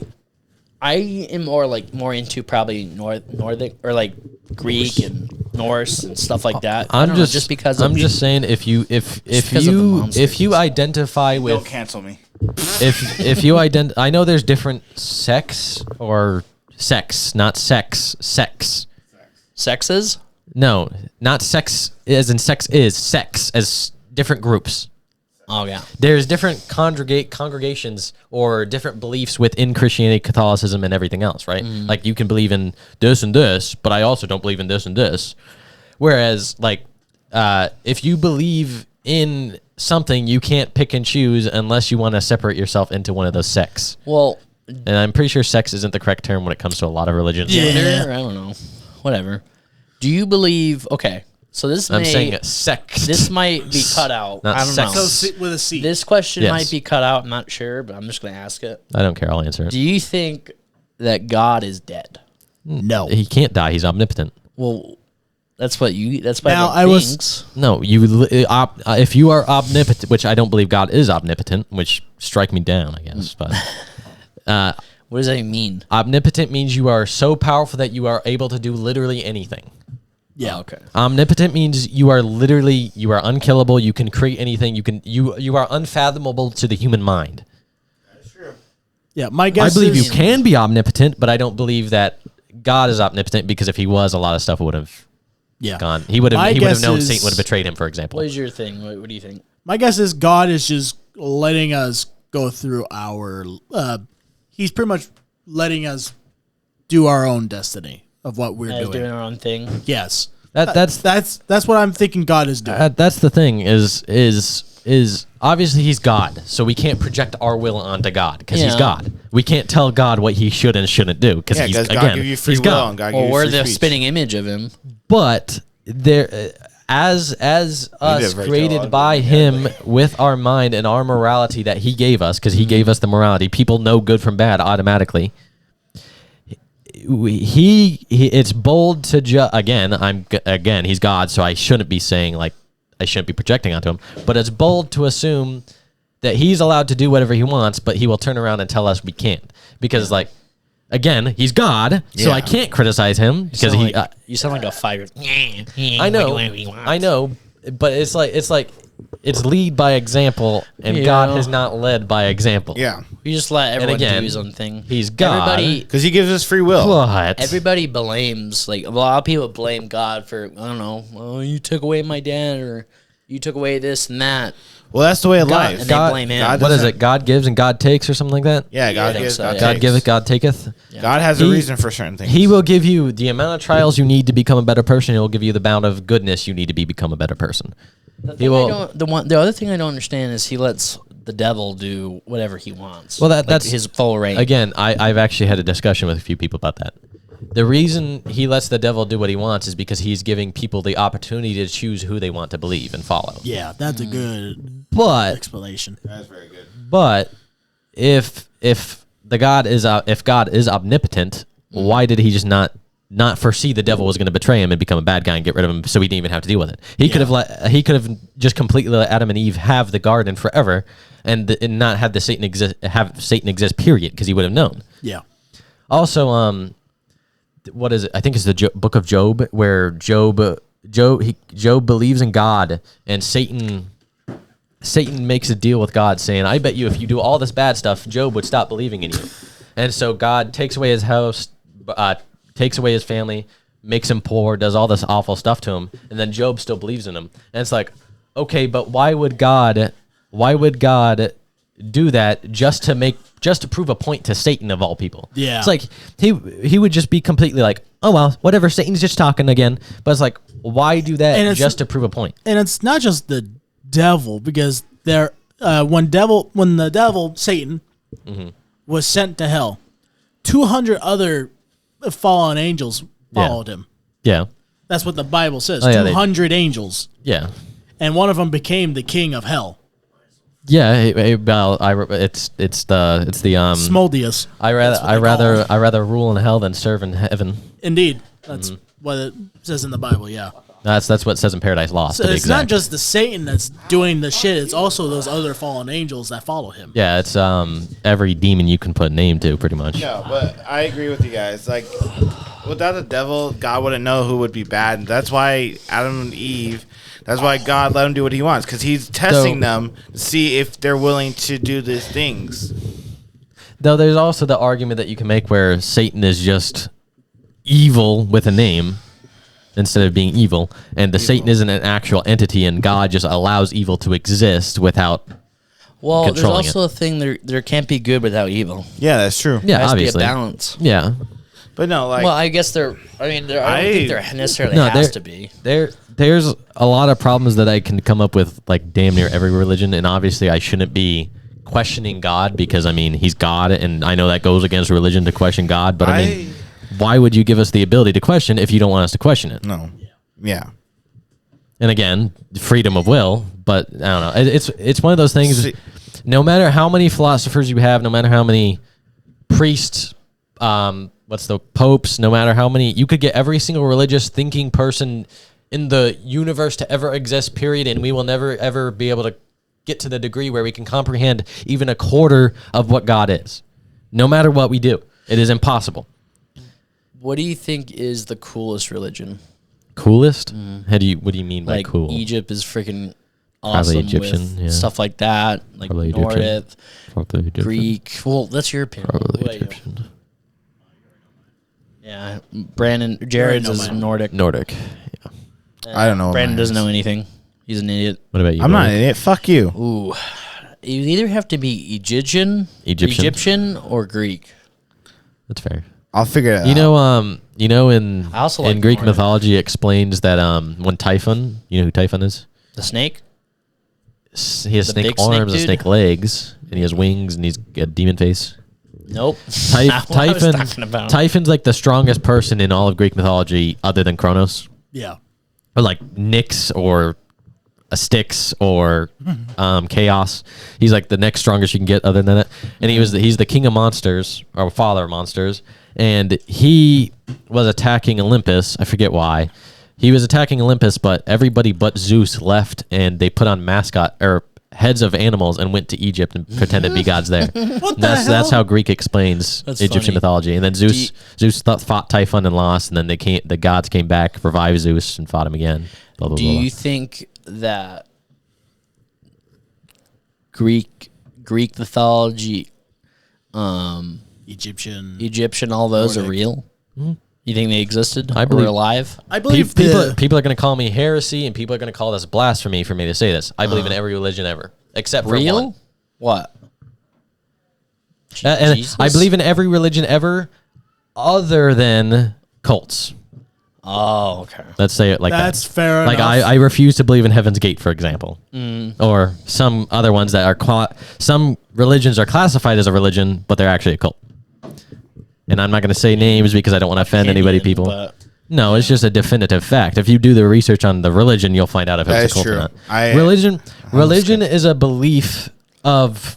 am more into probably Nordic or like Greek and Norse and stuff like that. I don't know, just because of I'm just saying if because of the monsters you and stuff. identify Don't with cancel me. if you I know there's different sex or sex, not sex, sex. sexes. No, not sex as in sex is sex as different groups. Oh yeah. There's different congregations or different beliefs within Christianity, Catholicism, and everything else, right? Like you can believe in this and this, but I also don't believe in this and this. Whereas, like, if you believe in something, you can't pick and choose unless you want to separate yourself into one of those sects. Well, And I'm pretty sure sex isn't the correct term when it comes to a lot of religions. gender, I don't know. Whatever. Do you believe? Okay, so I'm saying sex. This might be cut out. Not I don't sex. know. So with a C. This question Yes. might be cut out. I'm not sure, but I'm just going to ask it. I don't care. I'll answer it. Do you think that God is dead? no. He can't die. He's omnipotent. Well, That's what Now, everyone I was- thinks. No, if you are omnipotent, which I don't believe God is omnipotent, which strike me down, I guess. But What does that even mean? omnipotent means you are so powerful that you are able to do literally anything. Yeah. Oh, okay. Omnipotent means you are unkillable. You can create anything. You are unfathomable to the human mind. Yeah. My I guess believe is you can be omnipotent, but I don't believe that God is omnipotent, because if he was, a lot of stuff would have yeah. gone. He would have. My He would have guess known is- Satan would have betrayed him, for example. What is your thing? What do you think? My guess is God is just letting us go through our. He's pretty much letting us do our own destiny of what we're As doing. doing our own thing. Yes. That's what I'm thinking God is doing. That's the thing. Is obviously he's God, so we can't project our will onto God because he's Yeah. God. We can't tell God what he should and shouldn't do because Yeah, he's because God again give you free he's will God. and God Well, give you we're free the speech. spinning image of him. But there, as us very created talented, by him with our mind and our morality that he gave us, because he gave us the morality. People know good from bad automatically. It's bold to again he's God, so I shouldn't be saying I shouldn't be projecting onto him, but it's bold to assume that he's allowed to do whatever he wants, but he will turn around and tell us we can't, because again, he's God, so I Yeah. can't criticize him because he. You sound like a 5-year-old. I know, but it's lead by example, and God has not led by example. Yeah, You just let everyone again, do his own thing. he's God. because he gives us free will. What? Everybody blames, a lot of people blame God for, I don't know, oh, you took away my dad, or you took away this and that. Well, that's the way of God- life. and they blame him. God What is doesn't- it? God gives and God takes, or something like that. Yeah, God I think gives. so, God, yeah. God takes. giveth, God taketh. God has a He- reason for certain things. He will give you the amount of trials you need to become a better person. He'll give you the amount of goodness you need to become a better person. He will. The other thing I don't understand is he lets the devil do whatever he wants. Well, that's his full reign. Again, I've actually had a discussion with a few people about that. The reason he lets the devil do what he wants is because he's giving people the opportunity to choose who they want to believe and follow. Yeah, that's a good But explanation. That's very good. But if God is omnipotent, why did he just not foresee the devil was going to betray him and become a bad guy and get rid of him, so he didn't even have to deal with it? He could have just completely let Adam and Eve have the garden forever, and not have Satan exist. Period, because he would have known. Yeah. Also, what is it? I think it's the book of Job, where Job believes in God, and Satan makes a deal with God, saying, "I bet you if you do all this bad stuff, Job would stop believing in you." And so God takes away his house, takes away his family, makes him poor, does all this awful stuff to him, and then Job still believes in him. And it's like, okay, but why would God do that just to prove a point to Satan of all people? Yeah. It's like he would just be completely like, oh well, whatever, Satan's just talking again. But it's like, why do that And it's- just to prove a point? And it's not just the devil, because when the devil Satan was sent to hell, 200 other fallen angels followed him. Yeah. That's what the Bible says. Oh, yeah, 200 angels, Yeah. and one of them became the king of hell, Yeah, it's the Smoldius. I rather rule in hell than serve in heaven. Indeed, that's what it says in the Bible. Yeah. That's what it says in Paradise Lost. So to be it's not exact. just the Satan that's doing the shit. It's also those other fallen angels that follow him. Yeah, it's every demon you can put a name to, pretty much. No, but I agree with you guys. Like, without the devil, God wouldn't know who would be bad. And that's why Adam and Eve, that's why God let him do what he wants, because he's testing them to see if they're willing to do these things. Though there's also the argument that you can make where Satan is just evil with a name instead of being evil, and Satan isn't an actual entity, and God just allows evil to exist without. Well, there's controlling also a thing there can't be good without evil. Yeah, that's true. Yeah, There has obviously. to be a balance. Yeah. But no, like, Well, I guess I don't think there necessarily No, has to be. There's a lot of problems that I can come up with, like damn near every religion, and obviously I shouldn't be questioning God, because I mean he's God, and I know that goes against religion to question God, but I mean, why would you give us the ability to question if you don't want us to question it? no. Yeah. And again, freedom of will, but I don't know. It's one of those things. See- No matter how many philosophers you have, no matter how many priests, popes, no matter how many, you could get every single religious thinking person in the universe to ever exist, period, and we will never, ever be able to get to the degree where we can comprehend even a quarter of what God is. No matter what we do, it is impossible. What do you think is the coolest religion? Coolest? What do you mean by Like cool? Egypt is freaking Probably awesome Egyptian, with yeah. stuff like that. Like Probably Egyptian. Nordic, Probably Egyptian. Greek. Well, that's your opinion. Probably What about you? Egyptian. Yeah, Jared's is Nordic. Nordic. Yeah. I don't know what Brandon mine doesn't is. know anything. He's an idiot. What about you? I'm not an Billy? idiot. Fuck you. Ooh, you either have to be Egyptian or Greek. That's fair. I'll figure it out. You know, in I also like Greek Nordic. mythology, it explains that when Typhon, you know who Typhon is? The snake. He has The snake big snake arms and dude? snake legs, and he has wings, and he's got a demon face. Nope. Not what I was talking about. Typhon's like the strongest person in all of Greek mythology, other than Kronos, Yeah. or like Nyx or Styx or Chaos. He's like the next strongest you can get, other than that. And he's the king of monsters, or father of monsters, and he was attacking Olympus. I forget why. He was attacking Olympus, but everybody but Zeus left, and they put on mascot or heads of animals and went to Egypt and pretended to be gods there. That's how Greek explains That's Egyptian funny. mythology. And then Zeus fought Typhon and lost, and then the gods came back, revived Zeus, and fought him again. Blah blah Do blah. you think that Greek mythology, Egyptian. all those are Nordic. real? You think they existed? I or believe- were alive? I believe People are going to call me heresy, and people are going to call this blasphemy for me to say this. I believe in every religion ever, except for Real? one. What? And Jesus? I believe in every religion ever, other than cults. Oh, okay. Let's say it like That's that. fair Like enough. I refuse to believe in Heaven's Gate, for example, or some other ones that are some religions are classified as a religion, but they're actually a cult. And I'm not going to say names because I don't want to offend anybody. Opinion, People. but- No, it's just a definitive fact. If you do the research on the religion, you'll find out if That it's a is cult or true. not. Religion is a belief of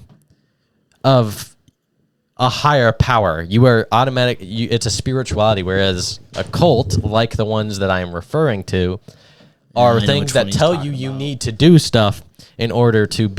a higher power. You are automatic. It's a spirituality, whereas a cult, like the ones that I am referring to, are I know things which that one he's tell talking you about. need to do stuff in order to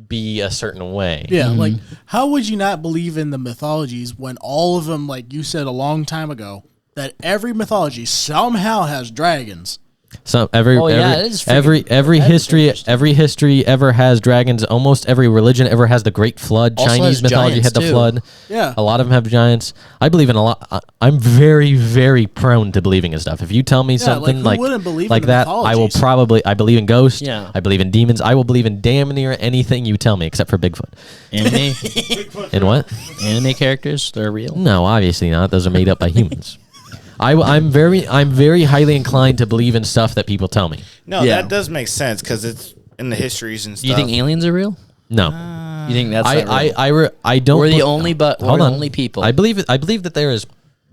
be a certain way. Yeah, like how would you not believe in the mythologies when all of them, like you said a long time ago, that every mythology somehow has dragons? So Oh, yeah, it is every freaking- history ever has dragons. Almost every religion ever has the Great Flood. Also Chinese has mythology giants, had the too. flood. Yeah. A lot of them have giants. I believe in a lot. I'm very, very prone to believing in stuff. If you tell me something who like wouldn't believe like in the that, I will mythologies? I believe in ghosts. Yeah. I believe in demons. I will believe in damn near anything you tell me, except for Bigfoot. Anime, And what? anime characters, they're real. No, obviously not. Those are made up by humans. I'm very highly inclined to believe in stuff that people tell me. No, Yeah. that does make sense because it's in the histories and stuff. You think aliens are real? No. You think that's not real? I don't. We're the be- only Hold on. only people. I believe that there is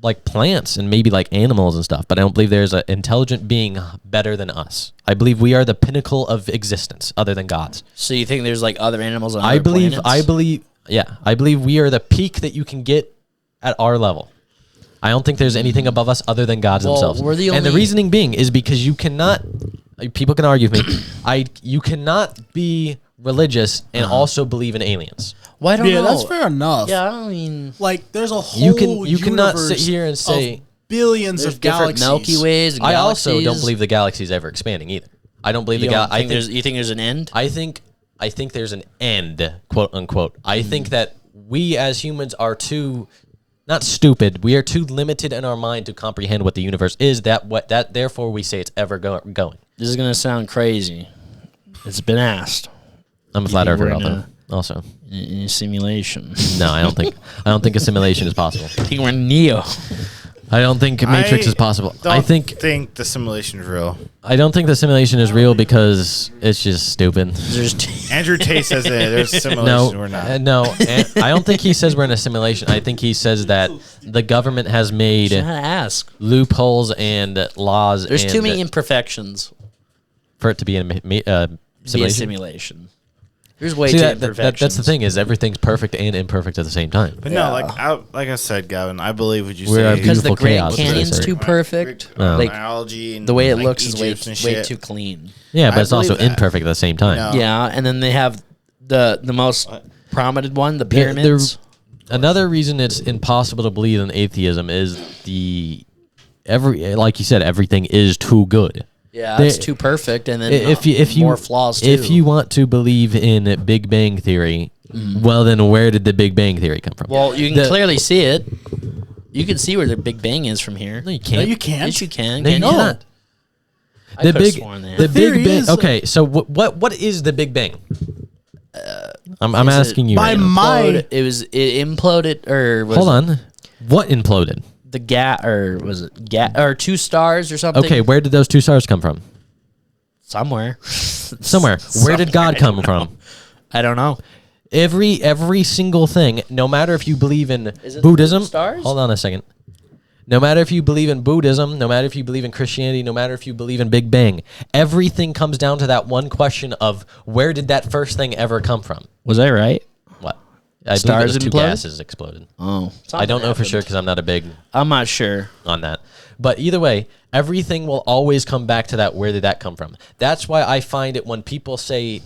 like plants and maybe like animals and stuff, but I don't believe there's an intelligent being better than us. I believe we are the pinnacle of existence, other than gods. So you think there's like other animals on I other believe. planets? I believe we are the peak that you can get at our level. I don't think there's anything above us other than gods Well, themselves. we're the and the only- reasoning being is because you cannot. People can argue with me. You cannot be religious and also believe in aliens. Well, I don't Yeah, know. that's fair enough. Yeah, I mean, Like there's a whole You cannot sit universe here and of say billions there's of different galaxies. Milky Ways. And I also don't galaxies. believe the galaxy's ever expanding either. I don't believe You the don't galaxy. think there's an end? I think there's an end, quote unquote. I think that we as humans are too not stupid. We are too limited in our mind to comprehend what the universe is. Therefore we say it's ever going. This is gonna sound crazy. It's been asked I'm a flat think earther we're in also. in a simulation. No, I don't think a simulation is possible. I think we're Neo. I don't think Matrix is possible. I think the simulation is real. I don't think the simulation is real because it's just stupid. There's Andrew Tate says that there's a simulation. No, We're not. no. I don't think he says we're in a simulation. I think he says that the government has made I had to ask. loopholes and laws. There's too and many imperfections. for it to be a Be a simulation. simulation. There's way See, too that's the thing is everything's perfect and imperfect at the same time. But Yeah. no, like I said, Gavin, I believe what you We're a say. because the beautiful Grand chaos, Canyon's sorry. too perfect. Like Algae and the way it like, looks is way Egypts and way shit. too clean. Yeah, but I it's also believe that. imperfect at the same time. No. Yeah, and then they have the most prominent one, the There- pyramids. Another reason it's impossible to believe in atheism is like you said, everything is too good. Yeah, it's They- too perfect, and then If you more flaws too. If you want to believe in Big Bang Theory, well, then where did the Big Bang Theory come from? well, you can The- clearly see it. You can see where the Big Bang is from here. No, you No, can't. you can't. Yes, you can. No, you Can you? cannot. I The could've big, sworn that. the theory Big Bang. is- Okay, so what is the Big Bang? I'm is it asking you. by Right now. my- It imploded, or was Hold it on. What imploded? the or was it or two stars or something? Okay, where did those two stars come from? somewhere. Somewhere. Where did God come from? I don't know. Every single thing, no matter if you believe in Is it Buddhism. the stars? Hold on a second. No matter if you believe in Buddhism, no matter if you believe in Christianity, no matter if you believe in Big Bang, everything comes down to that one question of where did that first thing ever come from? Was I right? What? I believe Stars it was two imploded? gases exploded. Oh, I don't know for sure because I'm not a big I'm not sure. on that. But either way, everything will always come back to that where did that come from? That's why I find it when people say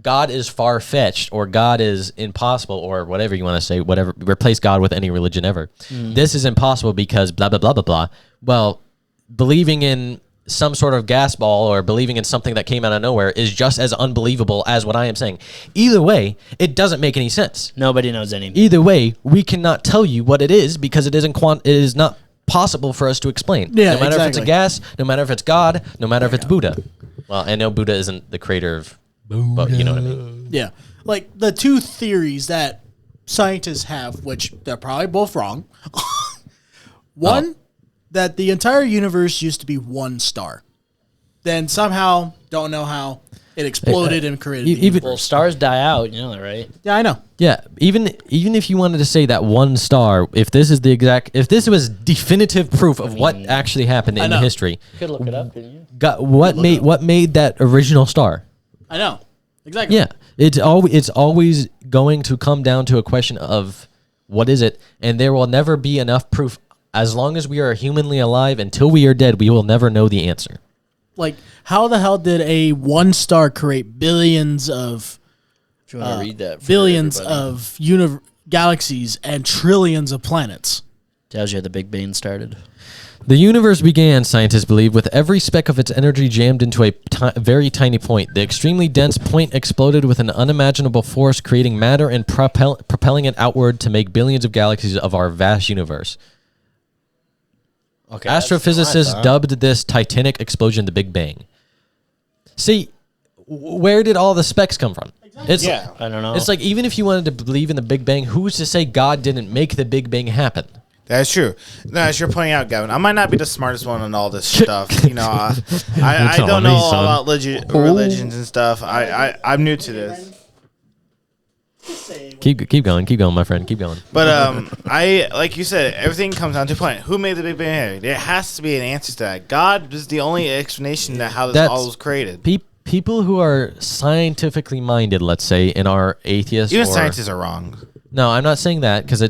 God is far-fetched or God is impossible or whatever you want to say, whatever, replace God with any religion ever. This is impossible because blah, blah, blah, blah, blah. Well, believing in some sort of gas ball or believing in something that came out of nowhere is just as unbelievable as what I am saying. Either way, it doesn't make any sense. Nobody knows anything. Either way, we cannot tell you what it is because it is not possible for us to explain. Yeah, no matter if it's a exactly. gas, no matter if it's God, no matter if it's Buddha. Well, I know Buddha isn't the creator of, but you know what I mean. Yeah. Like the two theories that scientists have, which they're probably both wrong. One, that the entire universe used to be one star. Then somehow, don't know how, it exploded and created the even- Well, stars die out. You know that, right? Yeah, I know. Yeah, even if you wanted to say that one star, if this was definitive proof of what actually happened in know. history, You could look it up, couldn't you? what made that original star? I know. Exactly. Yeah, it's always going to come down to a question of what is it, and there will never be enough proof. As long as we are humanly alive, until we are dead, we will never know the answer. Like, how the hell did a one star create billions of Do you want to read that? For billions everybody? of galaxies and trillions of planets? Tells you how the Big Bang started. The universe began, scientists believe, with every speck of its energy jammed into a very tiny point. The extremely dense point exploded with an unimaginable force, creating matter and propelling it outward to make billions of galaxies of our vast universe. Okay, Astrophysicists dubbed this titanic explosion the Big Bang. See, where did all the specks come from? It's, Yeah. I don't know. It's like, even if you wanted to believe in the Big Bang, who's to say God didn't make the Big Bang happen? That's true. No, as you're pointing out, Gavin, I might not be the smartest one on all this stuff. You know, I on don't me, know all son. about religions and stuff. I'm new to this. Keep going, my friend. Keep going. But I like you said, everything comes down to a point. Who made the Big Bang? There has to be an answer to that. God is the only explanation to how this That's- all was created. People who are scientifically minded, let's say, and are atheists, Even or, scientists are wrong. No, I'm not saying that because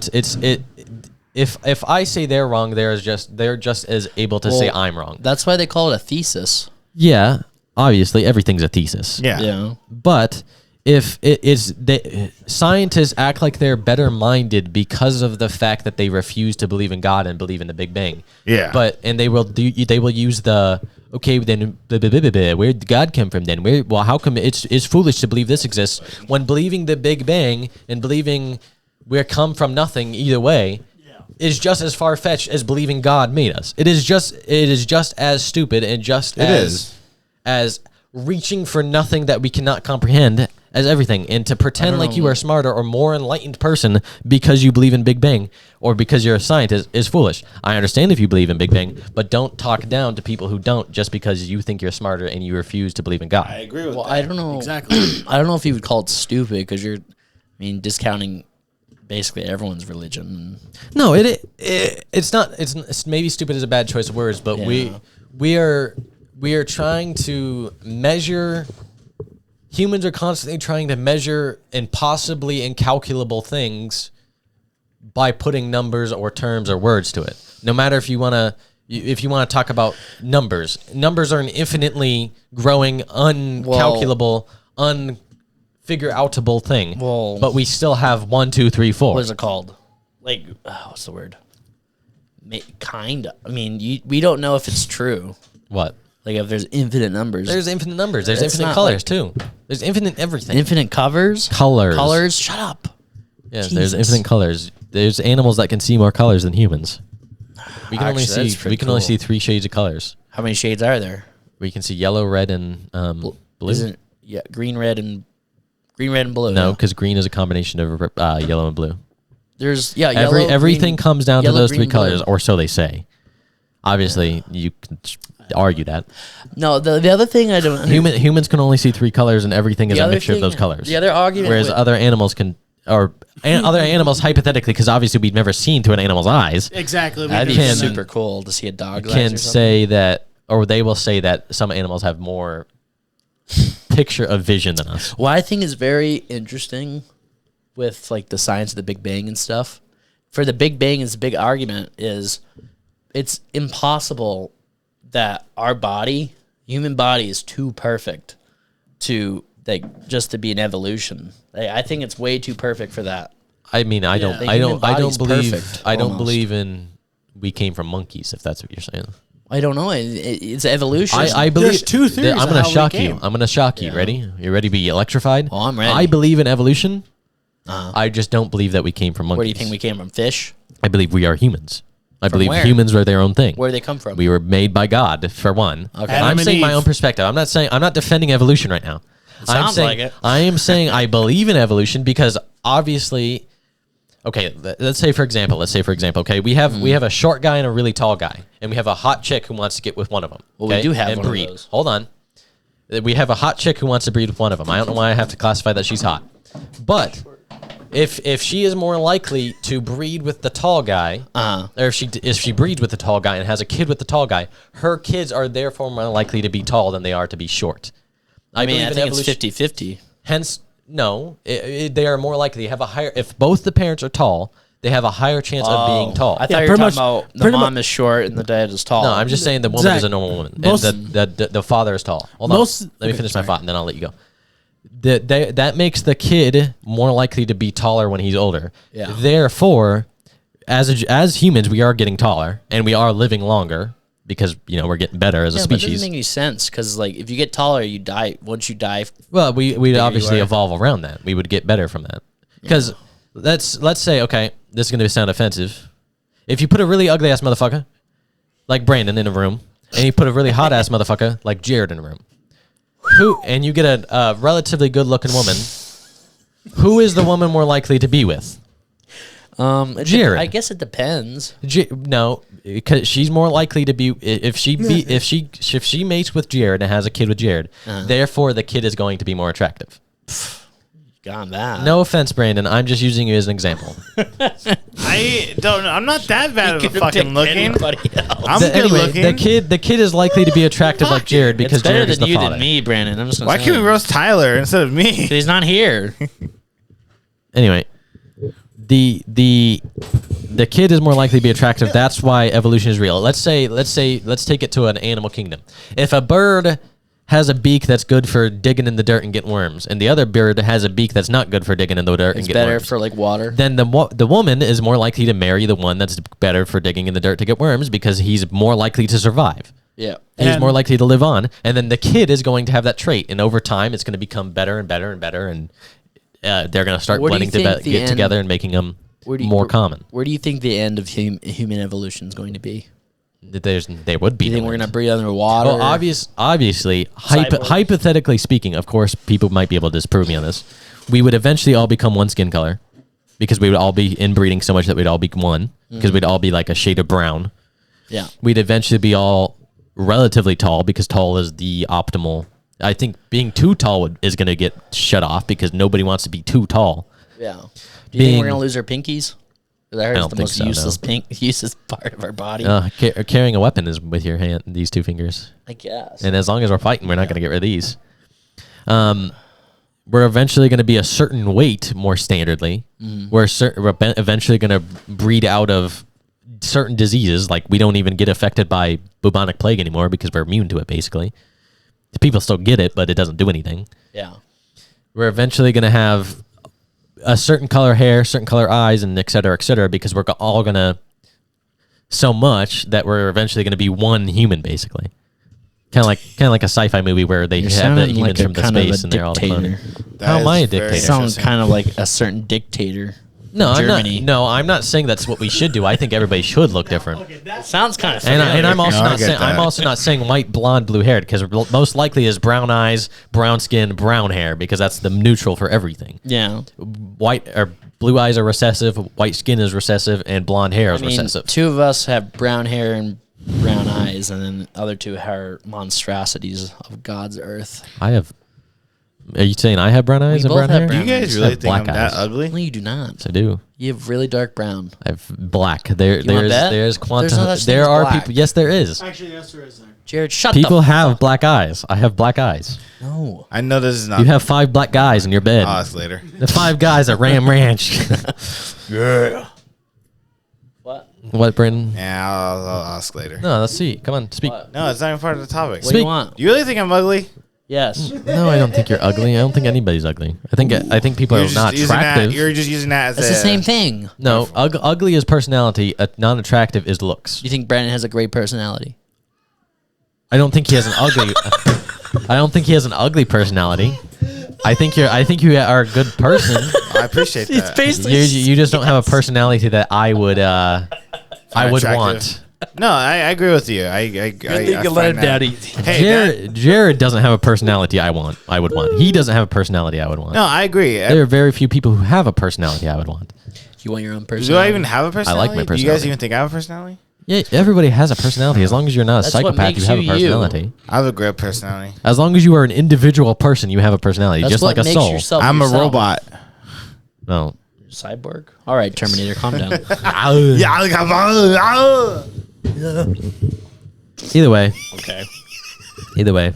if I say they're wrong, they're just as able to say Well, I'm wrong. That's why they call it a thesis. Yeah, obviously everything's a thesis. Yeah. Yeah. But if it is, scientists act like they're better minded because of the fact that they refuse to believe in God and believe in the Big Bang. Yeah. And they will use the okay, then where did God come from then? How come it's foolish to believe this exists when believing the Big Bang and believing we come from nothing either way is just as far fetched as believing God made us. It is just as stupid and just as reaching for nothing that we cannot comprehend as everything, and to pretend like you are smarter or more enlightened person because you believe in Big Bang or because you're a scientist is foolish. I understand if you believe in Big Bang, but don't talk down to people who don't just because you think you're smarter and you refuse to believe in God. I agree with Well, that. I don't know Exactly. I don't know if you would call it stupid because you're, discounting basically everyone's religion. No, it's not. It's maybe stupid is a bad choice of words, but we are trying to measure humans are constantly trying to measure impossibly incalculable things by putting numbers or terms or words to it. No matter if you want to talk about numbers are an infinitely growing, uncalculable, unfigure-outable thing. Well- but we still have 1, 2, 3, 4. What is it called? Like, what's the word? Kinda. I mean, we don't know if it's true. What? Like, if there's infinite numbers. There's infinite numbers. There's It's infinite not colors like- too. There's infinite everything. Infinite covers? Colors. Colors? Shut up. Yes, there's Jesus. infinite colors. There's animals that can see more colors than humans. We can Actually, only that's pretty only cool. see 3 shades of colors. How many shades are there? We can see yellow, red, and blue. Isn't green, red, and blue? No, because green is a combination of yellow and blue. There's yellow, Everything green, comes down to yellow, those 3 green, colors, blue. or so they say. Obviously, you can argue that No, the other thing I don't. humans can only see 3 colors, and everything is the a other mixture of thing- those colors. The other argument. Whereas with- other animals can, other animals hypothetically, because obviously we've never seen through an animal's eyes, Exactly. that'd be can- super cool to see a dog. can say that, or they will say that some animals have more picture of vision than us. What I think is very interesting with like the science of the Big Bang and stuff. For the Big Bang, is the big argument is it's impossible that our body, human body, is too perfect to like just to be an evolution. I think it's way too perfect for that. I mean, I don't, The I human don't, I body's don't believe, perfect, I don't almost. believe in we came from monkeys. If that's what you're saying, I don't know. It's evolution. I believe. There's 2 theories I'm of gonna how we shock you. came. I'm gonna shock you. Ready? You ready to be electrified? Oh, I'm ready. I believe in evolution. I just don't believe that we came from monkeys. Where do you think we came from? Fish? I believe we are humans. I believe where? humans are their own thing. Where do they come from? We were made by God, for one. Okay. I'm Adam and saying my Eve. own perspective. I'm not defending evolution right now. I'm sounds saying, like it. I am saying I believe in evolution because obviously, okay, let's say for example, okay, we have a short guy and a really tall guy, and we have a hot chick who wants to get with one of them. Well, we okay, do have and one of breed. those. Hold on. We have a hot chick who wants to breed with one of them. I don't know why I have to classify that she's hot, but if she is more likely to breed with the tall guy, or if she breeds with the tall guy and has a kid with the tall guy, her kids are therefore more likely to be tall than they are to be short. I mean, believe I in think it's evolution. 50-50. Hence, no, they are more likely to have a higher. If both the parents are tall, they have a higher chance of being tall. I thought Yeah, you were pretty talking much- about the pretty mom mu- is short and the dad is tall. No, I'm just saying the woman Zach, is a normal woman, most- and the father is tall. Hold Most- on, let me okay, finish sorry. my thought, and then I'll let you go. That makes the kid more likely to be taller when he's older. Yeah. Therefore, as humans, we are getting taller and we are living longer because we're getting better as a Yeah, but it species. doesn't make any sense because like if you get taller, you die. Once you die, Well, we'd obviously are. evolve around that. We would get better from that. Because let's say, okay, this is going to sound offensive. If you put a really ugly ass motherfucker like Brandon in a room, and you put a really hot ass motherfucker like Jared in a room, and you get a relatively good looking woman, who is the woman more likely to be with? Jared. I guess it depends. No, because she's more likely to be if she mates with Jared and has a kid with Jared. Therefore, the kid is going to be more attractive. Got that. No offense, Brandon. I'm just using you as an example. I don't know. I'm not that bad of a Could've fucking picked looking. anybody else. I'm good Anyway, looking. the kid is likely to be attractive like Jared because It's better Jared is than the you father. than me, Brandon. I'm just gonna Why say can't we it. roast Tyler instead of me? He's not here. Anyway, the kid is more likely to be attractive. That's why evolution is real. Let's take it to an animal kingdom. If a bird has a beak that's good for digging in the dirt and getting worms, and the other bird has a beak that's not good for digging in the dirt and It's getting better worms, for like water. then the woman is more likely to marry the one that's better for digging in the dirt to get worms because he's more likely to survive. Yeah. He's And- more likely to live on, and then the kid is going to have that trait, and over time, it's going to become better and better and better, and they're going to start Where do you blending think the get end- together and making them Where do you- more common. Where do you think the end of human evolution is going to be? There would be. Do you think no we're end. gonna breathe underwater? Well, obviously, Cyborgs. hypothetically speaking, of course, people might be able to disprove me on this. We would eventually all become one skin color because we would all be inbreeding so much that we'd all be one because we'd all be like a shade of brown. Yeah. We'd eventually be all relatively tall because tall is the optimal. I think being too tall is going to get shut off because nobody wants to be too tall. Yeah. Do you think Being- we're gonna lose our pinkies? 'Cause I heard I it's don't the think most so, no. useless part of our body. Carrying a weapon is with your hand, these two fingers. I guess. And as long as we're fighting, we're not going to get rid of these. we're eventually going to be a certain weight more standardly. We're eventually going to breed out of certain diseases. Like we don't even get affected by bubonic plague anymore because we're immune to it, basically. The people still get it, but it doesn't do anything. Yeah. We're eventually going to have a certain color hair, certain color eyes, and et cetera, because we're all going to so much that we're eventually going to be one human, basically. Kind of like a sci-fi movie where they have the humans from the space and they're all cloning. How am I a dictator? Sounds kind of like a certain dictator. No, Germany. I'm not saying that's what we should do. I think everybody should look different. Sounds kind of. And I'm also No, I not get saying that. I'm also not saying white, blonde, blue haired because most likely is brown eyes, brown skin, brown hair because that's the neutral for everything. Yeah. White or blue eyes are recessive, white skin is recessive, and blonde hair is recessive. Two of us have brown hair and brown eyes, and then the other two are monstrosities of God's earth. I have. Are you saying I have brown eyes and both brown have hair? brown You guys eyes. really I have think I'm black that eyes. ugly? No, you do not. Yes, I do. You have really dark brown. I have black. There's bet? quantum. There's no such thing there as are black. people. Yes, there is. Actually, yes, there is there. Jared, shut People the have black eyes. I have black eyes. No. I know this is not. You have 5 black guys in your bed. Oh, it's later. The 5 guys at Ram Ranch. Yeah. What? What, Brendan? Yeah, I'll ask later. No, let's see. Come on, speak. What? No, it's not even part of the topic. What do you Speak. want? You really think I'm ugly? Yes. No, I don't think you're ugly. I don't think anybody's ugly. I think people You're are just not using attractive. that. You're just using that as It's the same thing. No, ugly is personality. Non-attractive is looks. You think Brandon has a great personality? I don't think he has an ugly. I don't think he has an ugly personality. I think you are a good person. I appreciate that. You just don't have a personality that I would attractive. want. No, I agree with you. I find that- Hey, Jared doesn't have a personality I would want. He doesn't have a personality I would want. no, I agree. There are very few people who have a personality I would want. You want your own Do personality? I even have a personality? my Do you guys personality. even think I have a personality? Yeah, everybody has a personality. As long as you're not a That's what psychopath, you makes have a you you. personality. I have a great personality. As long as you are an individual person, you have a personality, That's just what like a makes soul. yourself I'm yourself. a robot. No. Cyborg? All right, Terminator, calm down. Either way, Okay. either way,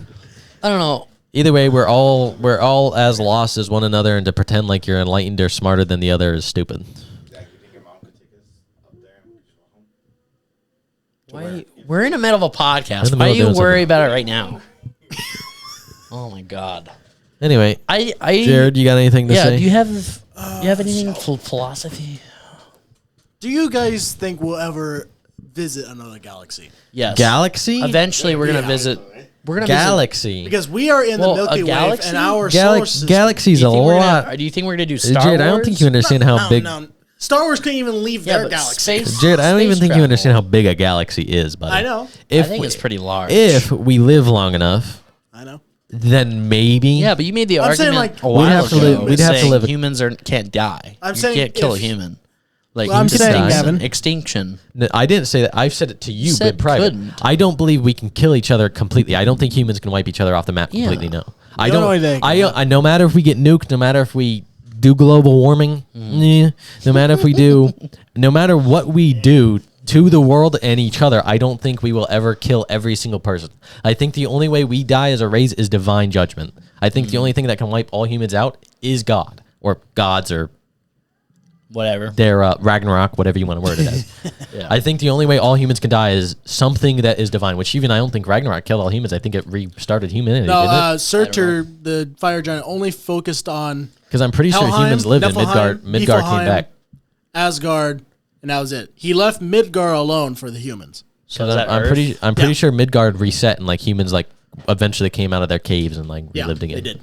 I don't know. either way, we're all as lost as one another, and to pretend like you're enlightened or smarter than the other is stupid. Why? We're in the middle of a podcast. We're in the Why middle do you of doing worry something. about it right now? Oh my God. Anyway, I Jared, you got anything to yeah. say? Do you have anything philosophy? Do you guys think we'll ever visit another galaxy? Yes. Galaxy? Eventually, we're gonna visit. We're gonna visit. Galaxy. Because we are in Well, the a Milky Way, galaxy? and our solar system. Galaxy's a Do you think we're lot. gonna- do you think we're gonna do Star Jared, Wars? I don't think you understand how big. No. Star Wars couldn't even leave Yeah, their but galaxy. space. Jared, I don't even space think you travel. understand how big a galaxy is, buddy. I know. I think it's pretty large. If we live long enough, I know. then maybe. Yeah, but you made the I'm saying, argument like, a while we'd have to ago live- we'd have to saying live a- humans can't die. I'm you saying can't kill a if- human. Like Well, I'm saying, extinction. Gavin- Extinction. No, I didn't say that. I've said it to you, said but private. couldn't. I don't believe we can kill each other completely. I don't think humans can wipe each other off the map completely. Yeah. No, I don't don't. know anything. I no matter if we get nuked, no matter if we do global warming, no matter if we do, no matter what we do to the world and each other, I don't think we will ever kill every single person. I think the only way we die as a race is divine judgment. I think the only thing that can wipe all humans out is God or gods or Whatever. their Ragnarok, whatever you want to word it as. Yeah. I think the only way all humans can die is something that is divine, which even I don't think Ragnarok killed all humans. I think it restarted humanity, No, didn't it? Surtur, the fire giant, only focused on Because I'm pretty sure Helheim, humans lived in Niflheim, Midgard. Midgard Niflheim, came back. Asgard, and that was it. He left Midgard alone for the humans. So is that I'm Earth? pretty Yeah. sure Midgard reset and like humans like eventually came out of their caves and like Yeah, lived again. they did.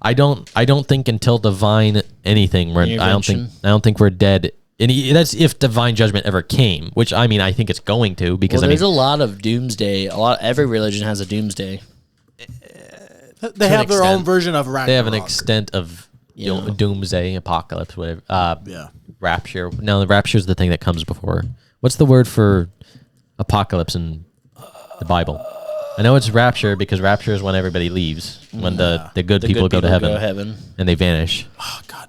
I don't think until divine anything I Intervention. don't think we're dead. And that's if divine judgment ever came, which I mean I think it's going to because Well, I there's mean a lot of doomsday. Every religion has a doomsday. They have their own extent. version of Ragnarok. they have an extent of Yeah. doomsday, apocalypse, whatever. Yeah. Rapture. No, the rapture is the thing that comes before. What's the word for apocalypse in the Bible? I know it's rapture because rapture is when everybody leaves, when the good people go to heaven and they vanish. Oh God.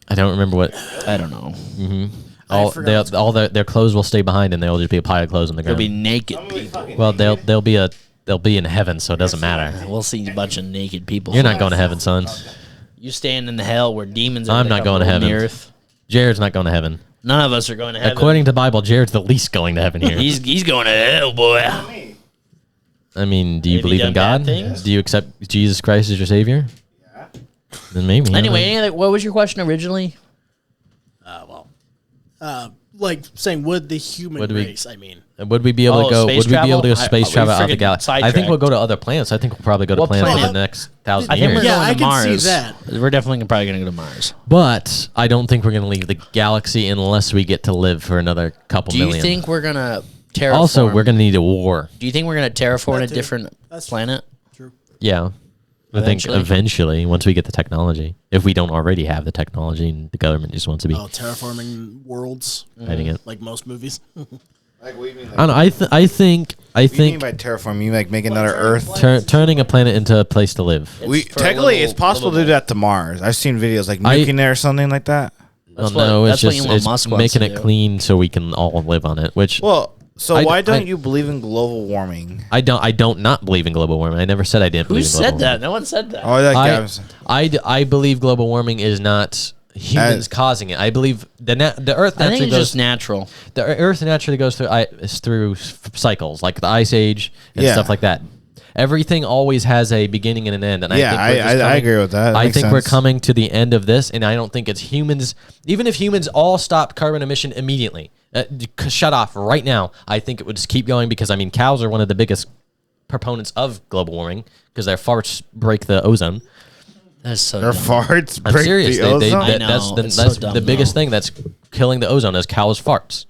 I don't remember what. I don't know. All their clothes will stay behind and they'll just be a pile of clothes on the There'll ground. be naked people. Well, there'll be a they'll be in heaven, so it doesn't matter. We'll see a bunch of naked people. You're not going to heaven, son. You stand in the hell where demons are. I'm not going to heaven. The earth. Jared's not going to heaven. None of us are going to heaven. According to the Bible, Jared's the least going to heaven here. He's going to hell, boy. I mean, do you Have you believe done in bad God? things? Do you accept Jesus Christ as your Savior? Yeah. Then maybe. Anyway, what was your question originally? Like saying, would the human Would we- race? I mean, would we be able to go? space Would we be able to go travel? space We travel out the friggin' galaxy? I think we'll go to other planets. I think we'll probably go to What planets in planet? the next 1,000 I think we're years. Yeah, going I to can see Mars. that. We're definitely probably going to go to Mars. But I don't think we're going to leave the galaxy unless we get to live for another couple Do you million. think we're going to terraform? Also, we're going to need a war. Do you think we're going to terraform That a too. different That's planet? true. Yeah. I think Eventually? eventually, once we get the technology, if we don't already have the technology and the government just wants to be Oh, terraforming worlds, hiding it. like most movies. Like, what do you mean? Like, I don't know. I what do you mean think by terraform? You like make another Earth? turning a planet into a place to live. We for a technically, little- it's possible to do little- that to Mars. I've seen videos like I- nuking it or something like that. That's No, what- it's that's what just Elon it's Musk wants making to it do. clean so we can all live on it. Which Well, so I- why don't I- you believe in global warming? I don't not believe in global warming. I never said I didn't Who believe in global said that? warming. No one said that. Oh, like I believe global warming is not humans causing it. I believe the Earth I think naturally it's goes. just natural. The Earth naturally goes through cycles, like the Ice Age and Yeah. stuff like that. Everything always has a beginning and an end, and Yeah, I agree with that. That I makes think we're sense. coming to the end of this, and I don't think it's humans. Even if humans all stopped carbon emission immediately, shut off right now, I think it would just keep going because I mean, cows are one of the biggest proponents of global warming because their farts break the ozone. That's so Their dumb. farts I'm break serious. the ozone? I know, That's it's so that's dumb, the biggest though. thing that's killing the ozone is cows' farts,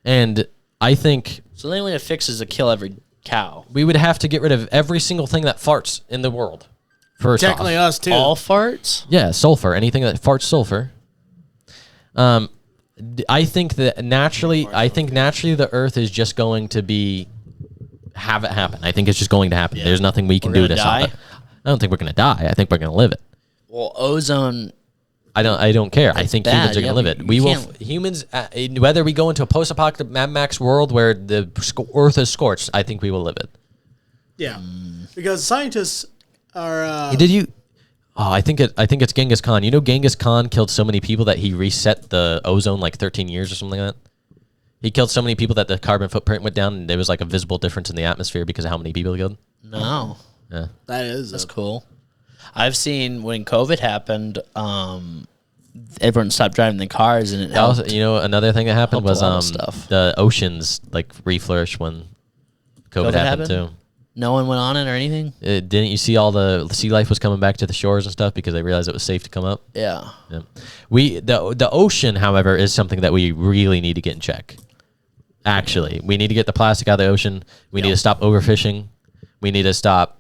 and I think So the only way to fix is to kill every cow. we would have to get rid of every single thing that farts in the world. First off. Technically, us too. All farts? Yeah, sulfur. Anything that farts sulfur. I think naturally the Earth is just going to have it happen. I think it's just going to happen. There's nothing we can We're do gonna to stop die? it. I don't think we're gonna die. I think we're gonna live it. Well, ozone. I don't care. I That's think bad. humans are gonna Yeah, live it. you We will can't- humans whether we go into a post-apocalyptic Mad Max world where the Earth is scorched. I think we will live it. Yeah, because scientists are. Did you? Oh, I think it's Genghis Khan. You know, Genghis Khan killed so many people that he reset the ozone like 13 years or something like that. He killed so many people that the carbon footprint went down, and there was like a visible difference in the atmosphere because of how many people he killed. No. Yeah, That is That's cool. I've seen when COVID happened, everyone stopped driving the cars and it helped. also, you know, another thing that happened Helped a was lot of stuff. the oceans like reflourished when COVID happened too. No one went on it or anything? Didn't you see all the sea life was coming back to the shores and stuff because they realized it was safe to come up? Yeah. Yeah. The ocean, however, is something that we really need to get in check. Actually, we need to get the plastic out of the ocean. We need to stop overfishing. We need to stop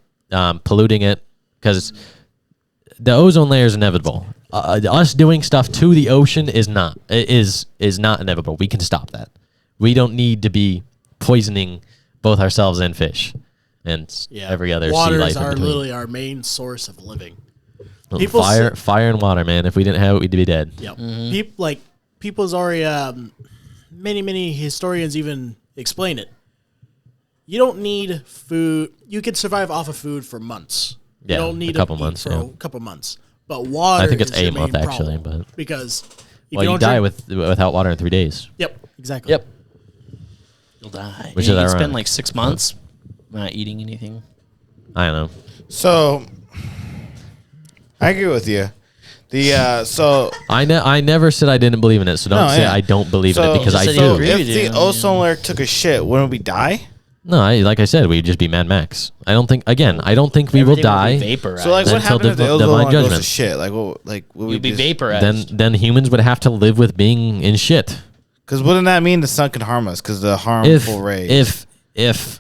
polluting it because the ozone layer is inevitable. Us doing stuff to the ocean is not inevitable. We can stop that. We don't need to be poisoning both ourselves and fish and every other sea waters life in are between. literally our main source of living. Well, people fire and water, man. If we didn't have it, we'd be dead. Yep. People's already many historians even explain it. You don't need food. You could survive off of food for months. Yeah, you don't need a couple to eat months, for yeah. a couple months. But water. I think it's is a your month, main actually, problem. but- because if Well, you don't die drink- without water in 3 days. Yep. Exactly. Yep. You'll die. Which You is can spend ironic. like 6 months not eating anything. I don't know. So, I agree with you. So I never said I didn't believe in it, so don't No, say yeah. I don't believe in So- it because I You said do. you agree. if with the you. ozone layer took a shit, wouldn't we die? No, like I said, we'd just be Mad Max. I don't think we will Everything will be die. vaporized. So like, what Until happens if the divine ozone layer goes to judgment. shit? Like, what? Like, would You'll be vaporized. Then humans would have to live with being in shit. Because wouldn't that mean the sun can harm us? Because the harmful rays. If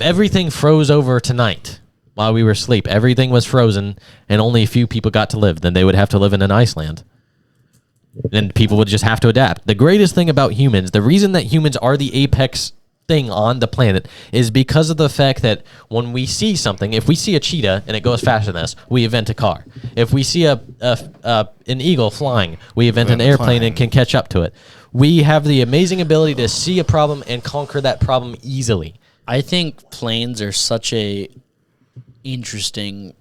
everything froze over tonight while we were asleep, everything was frozen and only a few people got to live, then they would have to live in an Iceland. And people would just have to adapt. The greatest thing about humans, the reason that humans are the apex thing on the planet is because of the fact that when we see something, if we see a cheetah and it goes faster than us, we invent a car. If we see an eagle flying, we invent an airplane and can catch up to it. We have the amazing ability to see a problem and conquer that problem easily. I think planes are such a interesting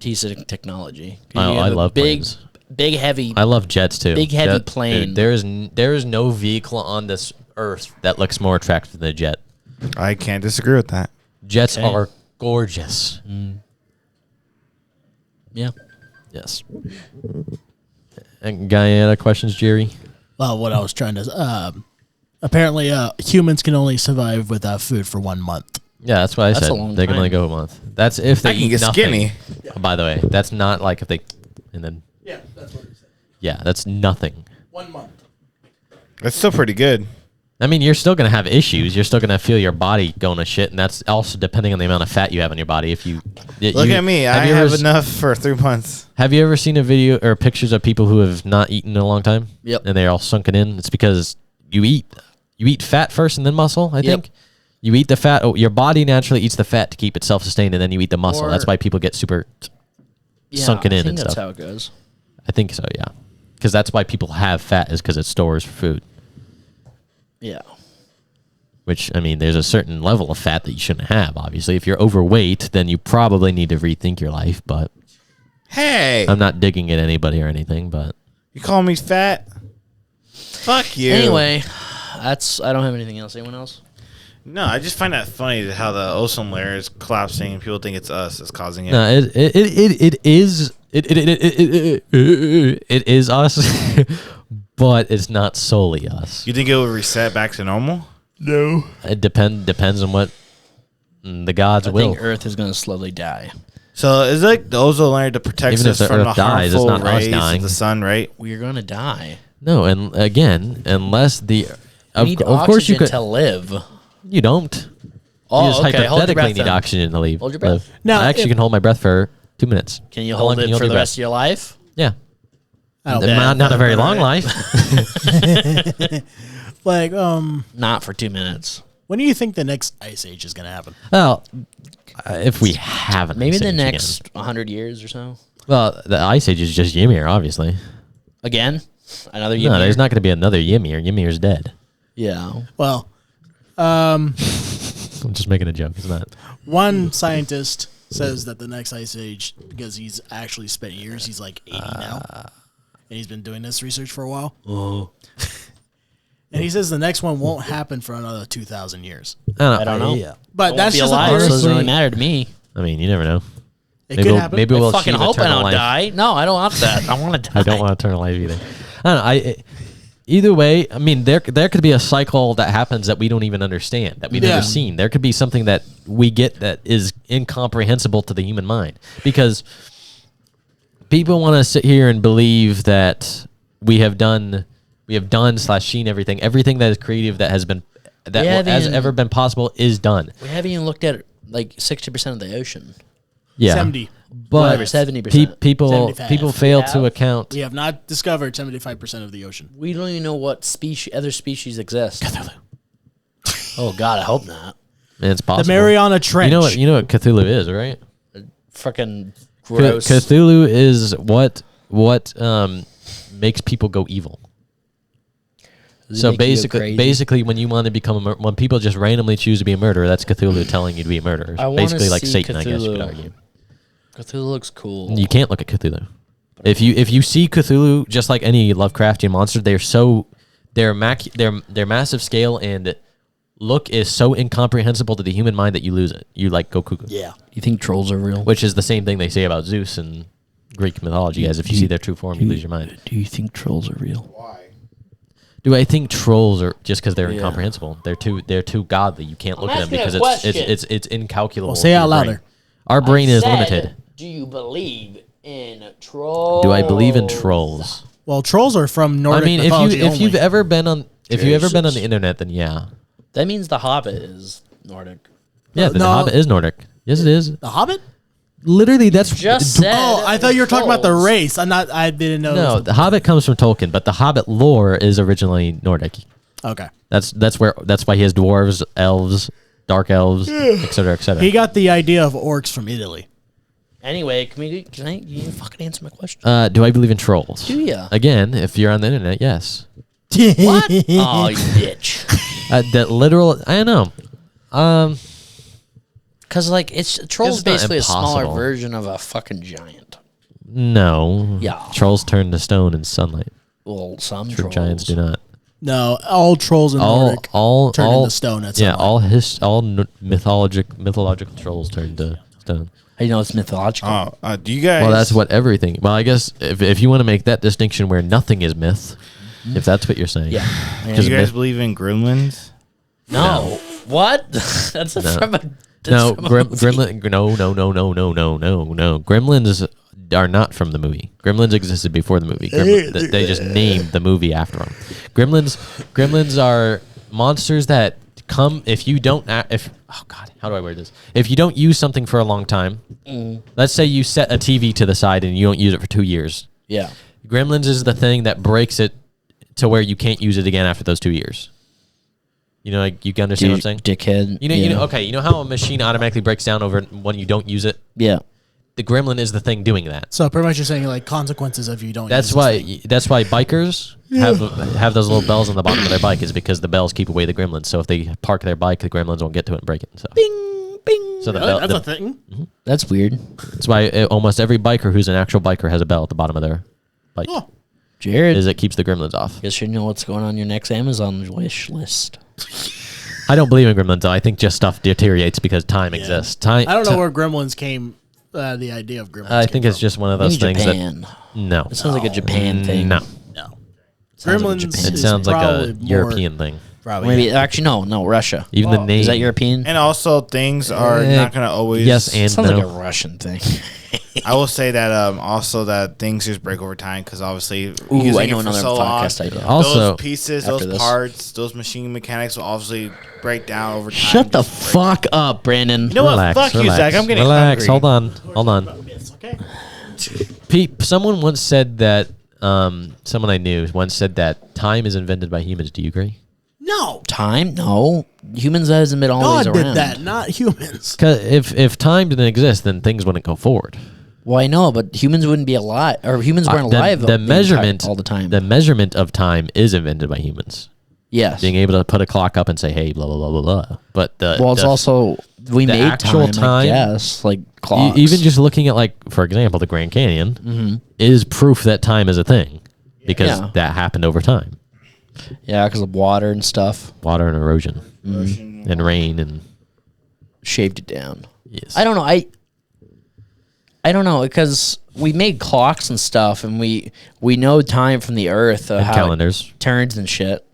piece of technology. Oh, I love planes. Big heavy. I love jets too. Big heavy plane. Dude, there is no vehicle on this earth that looks more attractive than a jet. I can't disagree with that. Jets are gorgeous. Yeah. Yes. And guy, any other questions, Jerry? Well, what I was trying to apparently humans can only survive without food for 1 month. Yeah, that's what I That's said. a long They can only time. go a month. That's if they I can eat get nothing. skinny. By the way, that's not like if they and then Yeah, that's what it said. yeah, that's nothing. 1 month. That's still pretty good. I mean, you're still gonna have issues. You're still gonna feel your body going to shit, and that's also depending on the amount of fat you have on your body. If you Look at me. I have enough for 3 months. Have you ever seen a video or pictures of people who have not eaten in a long time? Yep. And they're all sunken in. It's because you eat fat first and then muscle. I think you eat the fat. Oh, your body naturally eats the fat to keep itself sustained, and then you eat the muscle. Or- That's why people get super sunken in I think and that's stuff. how it goes. I think so. Yeah, because that's why people have fat is because it stores food. Yeah. Which, I mean, there's a certain level of fat that you shouldn't have. Obviously, if you're overweight, then you probably need to rethink your life. But Hey, I'm not digging at anybody or anything. But you call me fat? Fuck you. Anyway, I don't have anything else. Anyone else? No, I just find that funny how the ozone layer is collapsing and people think it's us that's causing it. no, it is us, but it's not solely us. You think it will reset back to normal? No. It depends on what the gods I will. think Earth is going to slowly die. So is it like the ozone layer that protects Even if us the from Earth the dies, it's harmful not us rays dying. of the sun, right? We're going to die. No, and again, unless the We need of course you oxygen could. to live. You don't. Oh, You just okay. Hold your hypothetically breath need then. oxygen to leave. Hold your breath. live. Now, I actually if- can hold my breath for 2 minutes. Can you How hold long can it you hold for your the breath? rest of your life? Yeah. I don't Not a very long life. Like, Not for 2 minutes. when do you think the next ice age is going to happen? Well, if we haven't, Maybe the next 100 years or so. Well, the ice age is just Ymir, obviously. Again? Another No, year? there's not going to be another Ymir. Ymir's dead. Yeah. Well, I'm just making a joke. It's not. one scientist says that the next ice age, because he's actually spent years, he's like 80 now, and he's been doing this research for a while. Oh. And he says the next one won't happen for another 2,000 years. I don't know. Yeah. But that's Be just alive, a so it doesn't really theory. matter to me. I mean, you never know. It Maybe could we'll, happen. maybe I we'll fucking achieve hope I eternal don't life. die. No, I don't want that. I want to die. I don't want eternal life either. I don't know. Either way, I mean, there could be a cycle that happens that we don't even understand, that we've Yeah. never seen. There could be something that we get that is incomprehensible to the human mind, because people want to sit here and believe that we have done / seen everything that is creative that has been has ever been possible is done. We haven't even looked at like 60% of the ocean. Yeah, 70. but Whatever, 70%. people 75. fail to have? account. We have not discovered 75% of the ocean. We don't even know what other species exist. Oh God, I hope not. And it's possible. The Mariana Trench. You know what Cthulhu is, right? Fucking gross. Cthulhu is what makes people go evil. Does it So make you go basically, crazy? when you want to become when people just randomly choose to be a murderer, that's Cthulhu telling you to be a murderer. I wanna Basically, like see Satan, I guess you could Cthulhu. argue. Cthulhu looks cool. You can't look at Cthulhu. If you see Cthulhu, just like any Lovecraftian monster, their massive scale and look is so incomprehensible to the human mind that you lose it. You like go cuckoo. Yeah. You think trolls are real? Which is the same thing they say about Zeus and Greek mythology. As if you see their true form, you lose your mind. Do you think trolls are real? Do I think trolls are just because they're incomprehensible? They're too godly. You can't look at them asking a because question. it's incalculable. Well, say to it out your brain. louder. Our brain is limited. Do you believe in trolls? Do I believe in trolls? Well, trolls are from Nordic I mean, mythology if you've only. ever been on Jesus. the internet, then yeah, That means the Hobbit is Nordic. yeah. The No. Hobbit is Nordic. Yes, it is. The Hobbit? Literally, that's Just said. Oh, I thought you were talking about the trolls. race. I didn't know. No, the Hobbit comes from Tolkien, but the Hobbit lore is originally Nordic. Okay. That's why he has dwarves, elves, dark elves, etc., etc. He got the idea of orcs from Italy. Anyway, can you fucking answer my question? Do I believe in trolls? Do ya? Again, if you're on the internet, yes. What? Oh, you bitch. That literal. I don't know. Because like it's trolls It's not basically a smaller impossible. version of a fucking giant. No. Yeah. Trolls turn to stone in sunlight. Well, some True trolls. giants do not. No, all trolls in Nordic turn into stone at some Yeah, point. all mythological trolls turn to stone. I know it's mythological. Do you guys? Well, that's what everything. Well, I guess if you want to make that distinction where nothing is myth, if that's what you're saying. Yeah. Do Because you guys myth- believe in gremlins? No. What? That's from a. No, Gremlin. No. Gremlins are not from the movie. Gremlins existed before the movie. They just named the movie after them. Gremlins are monsters that come if you don't. Oh God, how do I word this? If you don't use something for a long time, let's say you set a TV to the side and you don't use it for 2 years. Yeah. Gremlins is the thing that breaks it to where you can't use it again after those 2 years. You know, like you can understand what I'm saying? Dickhead. You know. Okay, you know how a machine automatically breaks down over when you don't use it. Yeah. The gremlin is the thing doing that. So pretty much you're saying like consequences if you don't. That's use why. this thing. That's why bikers have those little bells on the bottom of their bike. Is because the bells keep away the gremlins. So if they park their bike, the gremlins won't get to it and break it. So. Bing, bing. So the Really? bell. That's a thing. That's weird. That's why almost every biker who's an actual biker has a bell at the bottom of their bike. Oh. Jared, Is it keeps the gremlins off. guess you know what's going on your next Amazon wish list. I don't believe in gremlins though. I think just stuff deteriorates because time exists. Time. I don't know where Gremlins came. The idea of Gremlins. I think came it's just one of those Maybe things Japan. that. No. It sounds like a Japan thing. No. from. No. Sounds like Gremlins. Japan. It is sounds like a probably more- European thing. Probably. Maybe yeah. actually no, Russia. Even the name. Is that European? And also, things are not going to always. Yes and Sounds no. like a Russian thing. I will say that also that things just break over time because obviously Ooh, using I know it for another so long, podcast idea. Also- those pieces, After those this. parts, those machine mechanics will obviously break down over time. Shut the Just break- fuck up, Brandon. You know what? Relax, Fuck you, relax, Zach. I'm getting relax. hungry. Hold on. Okay. Pete, someone once said that. Someone I knew once said that time is invented by humans. Do you agree? No. Time? No. Humans hasn't been always God around. did that, not humans. Because if time didn't exist, then things wouldn't go forward. Well, I know, but humans wouldn't be alive, or humans weren't alive The measurement all the time. The measurement of time is invented by humans. Yes. Being able to put a clock up and say, "Hey, blah blah blah blah blah." But Well, it's also we the made actual time, I time- guess, like clocks. even just looking at, like, for example, the Grand Canyon is proof that time is a thing because Yeah. that happened over time. yeah, because of water and stuff Water and erosion and rain and shaved it down. yes. I don't know. I don't know because we made clocks and stuff, and we know time from the Earth, And how calendars. it turns and shit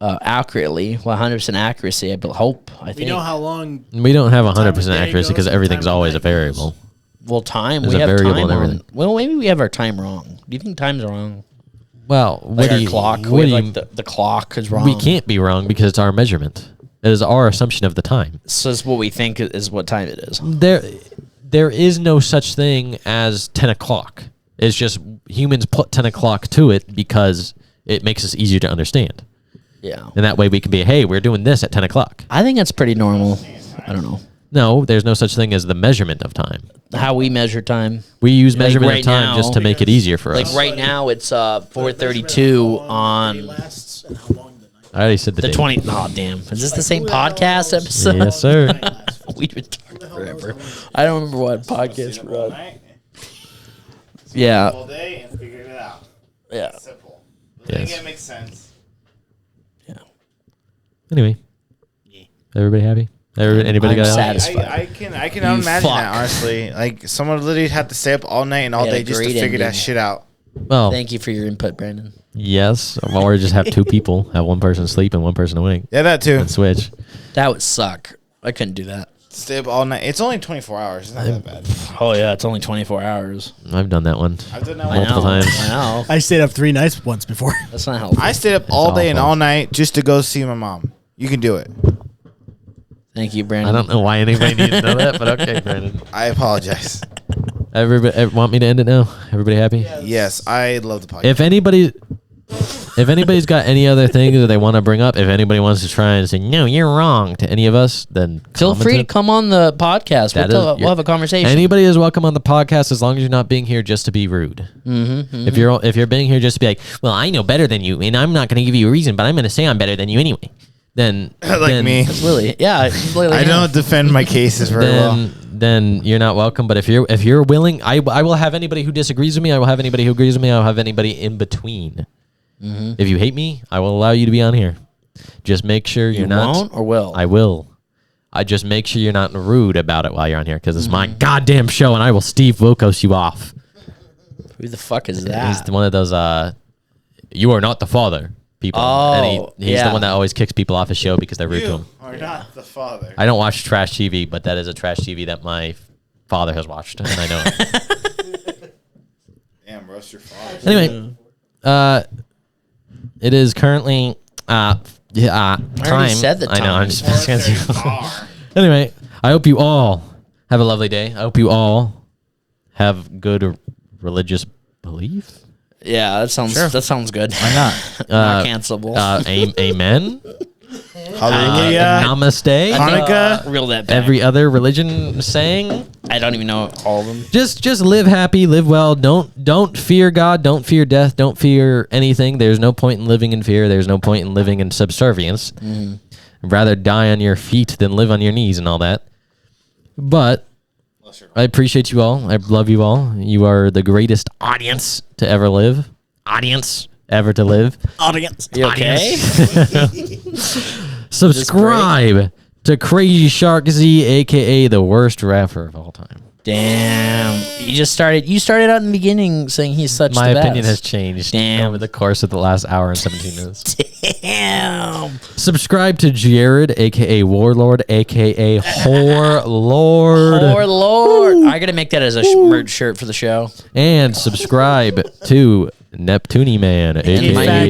accurately. 100% accuracy. I hope. I think. We know how long. We don't have 100% of day accuracy goes because and everything's time of always a night goes. variable. Well, time. There's we a have variable time in on. everything. Well, maybe we have our time wrong. Do you think time's wrong? Well, Like what do our you clock. What We do have, you, like the clock is wrong. we can't be wrong because it's our measurement. It is our assumption of the time. So it's what we think is what time it is. There is no such thing as 10 o'clock. It's just humans put 10 o'clock to it because it makes us easier to understand. Yeah. And that way we can be, hey, we're doing this at 10 o'clock. I think that's pretty normal. I don't know. No, there's no such thing as the measurement of time. How we measure time. We use Like measurement right of time now- just to make it easier for Like us. right now, it's 4:32 on Lasts and how long the night I already said the the date. 20. Oh damn! Is this the same podcast episode? Yes, sir. We've been talking forever. I don't remember what podcast we're on. Yeah. All day and figure it out. Yeah. Simple. Yes. It makes sense. Anyway. Everybody happy? Anybody I'm got sad else? as fuck. I can You imagine fuck. that honestly. Like someone literally had to stay up all night and all Yeah, day just to great figure that ending. shit out. Well, Thank you for your input, Brandon. yes. Or just have two people, have one person sleep and one person awake, Yeah, that too. and switch. That would suck. I couldn't do that. Stay up all night. It's only 24 hours. It's not that bad. Oh yeah, it's only 24 hours. I've done that one. I've done that I Multiple know. times. I know. I stayed up 3 nights once before. That's not helpful. I stayed up all day and awful. all night just to go see my mom. You can do it. Thank you, I Brandon. don't know why anybody needs to know that, but okay, Brandon. I apologize. Everybody want me to end it now? Everybody happy? Yes, I love the podcast. If anybody If anybody's got any other things that they want to bring up, if anybody wants to try and say, no, you're wrong to any of us, then Feel comment free to it. come on the podcast. We'll have a conversation. Anybody is welcome on the podcast as long as you're not being here just to be rude. If you're being here just to be like, well, I know better than you, and I'm not going to give you a reason, but I'm going to say I'm better than you anyway. Then me. That's Lily. Yeah. I don't defend my cases very well. Then you're not welcome. But if you're willing, I will have anybody who disagrees with me. I will have anybody who agrees with me. I will have anybody in between. If you hate me, I will allow you to be on here. Just make sure you're not. Won't or will? I will. I just make sure you're not rude about it while you're on here, because it's my goddamn show, and I will Steve Wilkos you off. Who the fuck is that? He's one of those you are not the father people. Oh, and he's the one that always kicks people off his show because they're rude to him. Are not the father. I don't watch trash TV, but that is a trash TV that my father has watched, and I know it. Damn, roast your father. Anyway, it is currently time. said the I know. time. I'm just Anyway, I hope you all have a lovely day. I hope you all have good religious belief. Yeah, that sounds good. Why not? Not cancelable. Amen. Hallelujah. Namaste. Hanukkah. Reel that back. Every other religion saying. I don't even know all of them. Just live happy, live well. Don't fear God. Don't fear death. Don't fear anything. There's no point in living in fear. There's no point in living in subservience. Rather die on your feet than live on your knees and all that. But I appreciate you all. I love you all. You are the greatest audience to ever live. Audience ever to live. Audience. You okay? Subscribe to Crazy Shark Z, aka the worst rapper of all time. Damn. You started out in the beginning saying he's such My the best. opinion has changed Damn. over the course of the last hour and 17 minutes. Damn. Subscribe to Jared, aka Warlord, aka Whore Lord. Lord, Lord. I gotta make that as a merch shirt for the show. And subscribe to Neptune Man, aka In my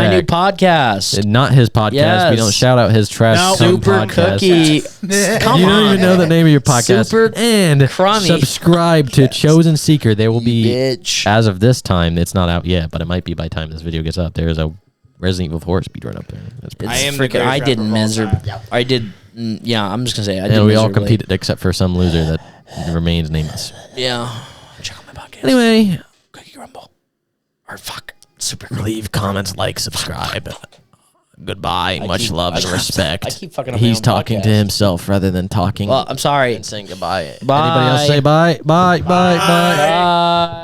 new Zach. podcast. Not his podcast. Yes. We don't shout out his trash. No. Super podcast. Cookie. Come You on. don't even know the name of your podcast. Super and crummy. subscribe to Chosen Seeker. There will be, Bitch. as of this time, it's not out yet, but it might be by the time this video gets up. There's a Resident Evil 4 speedrun up there. That's pretty I am the freaking. greatest I did rapper of all miserable. time. I did. Yeah, I'm just gonna say I did. And we all miserably. competed except for some loser that remains nameless. Yeah. Check out my podcast. Anyway, Cookie Rumble. Or fuck. Super Cookie. leave comments, like, subscribe. Goodbye. Much love and respect. I keep fucking up my He's own talking to podcast. himself rather than talking Well, I'm sorry. and saying goodbye. Bye. Anybody else say bye? Bye. Bye. Bye. Bye.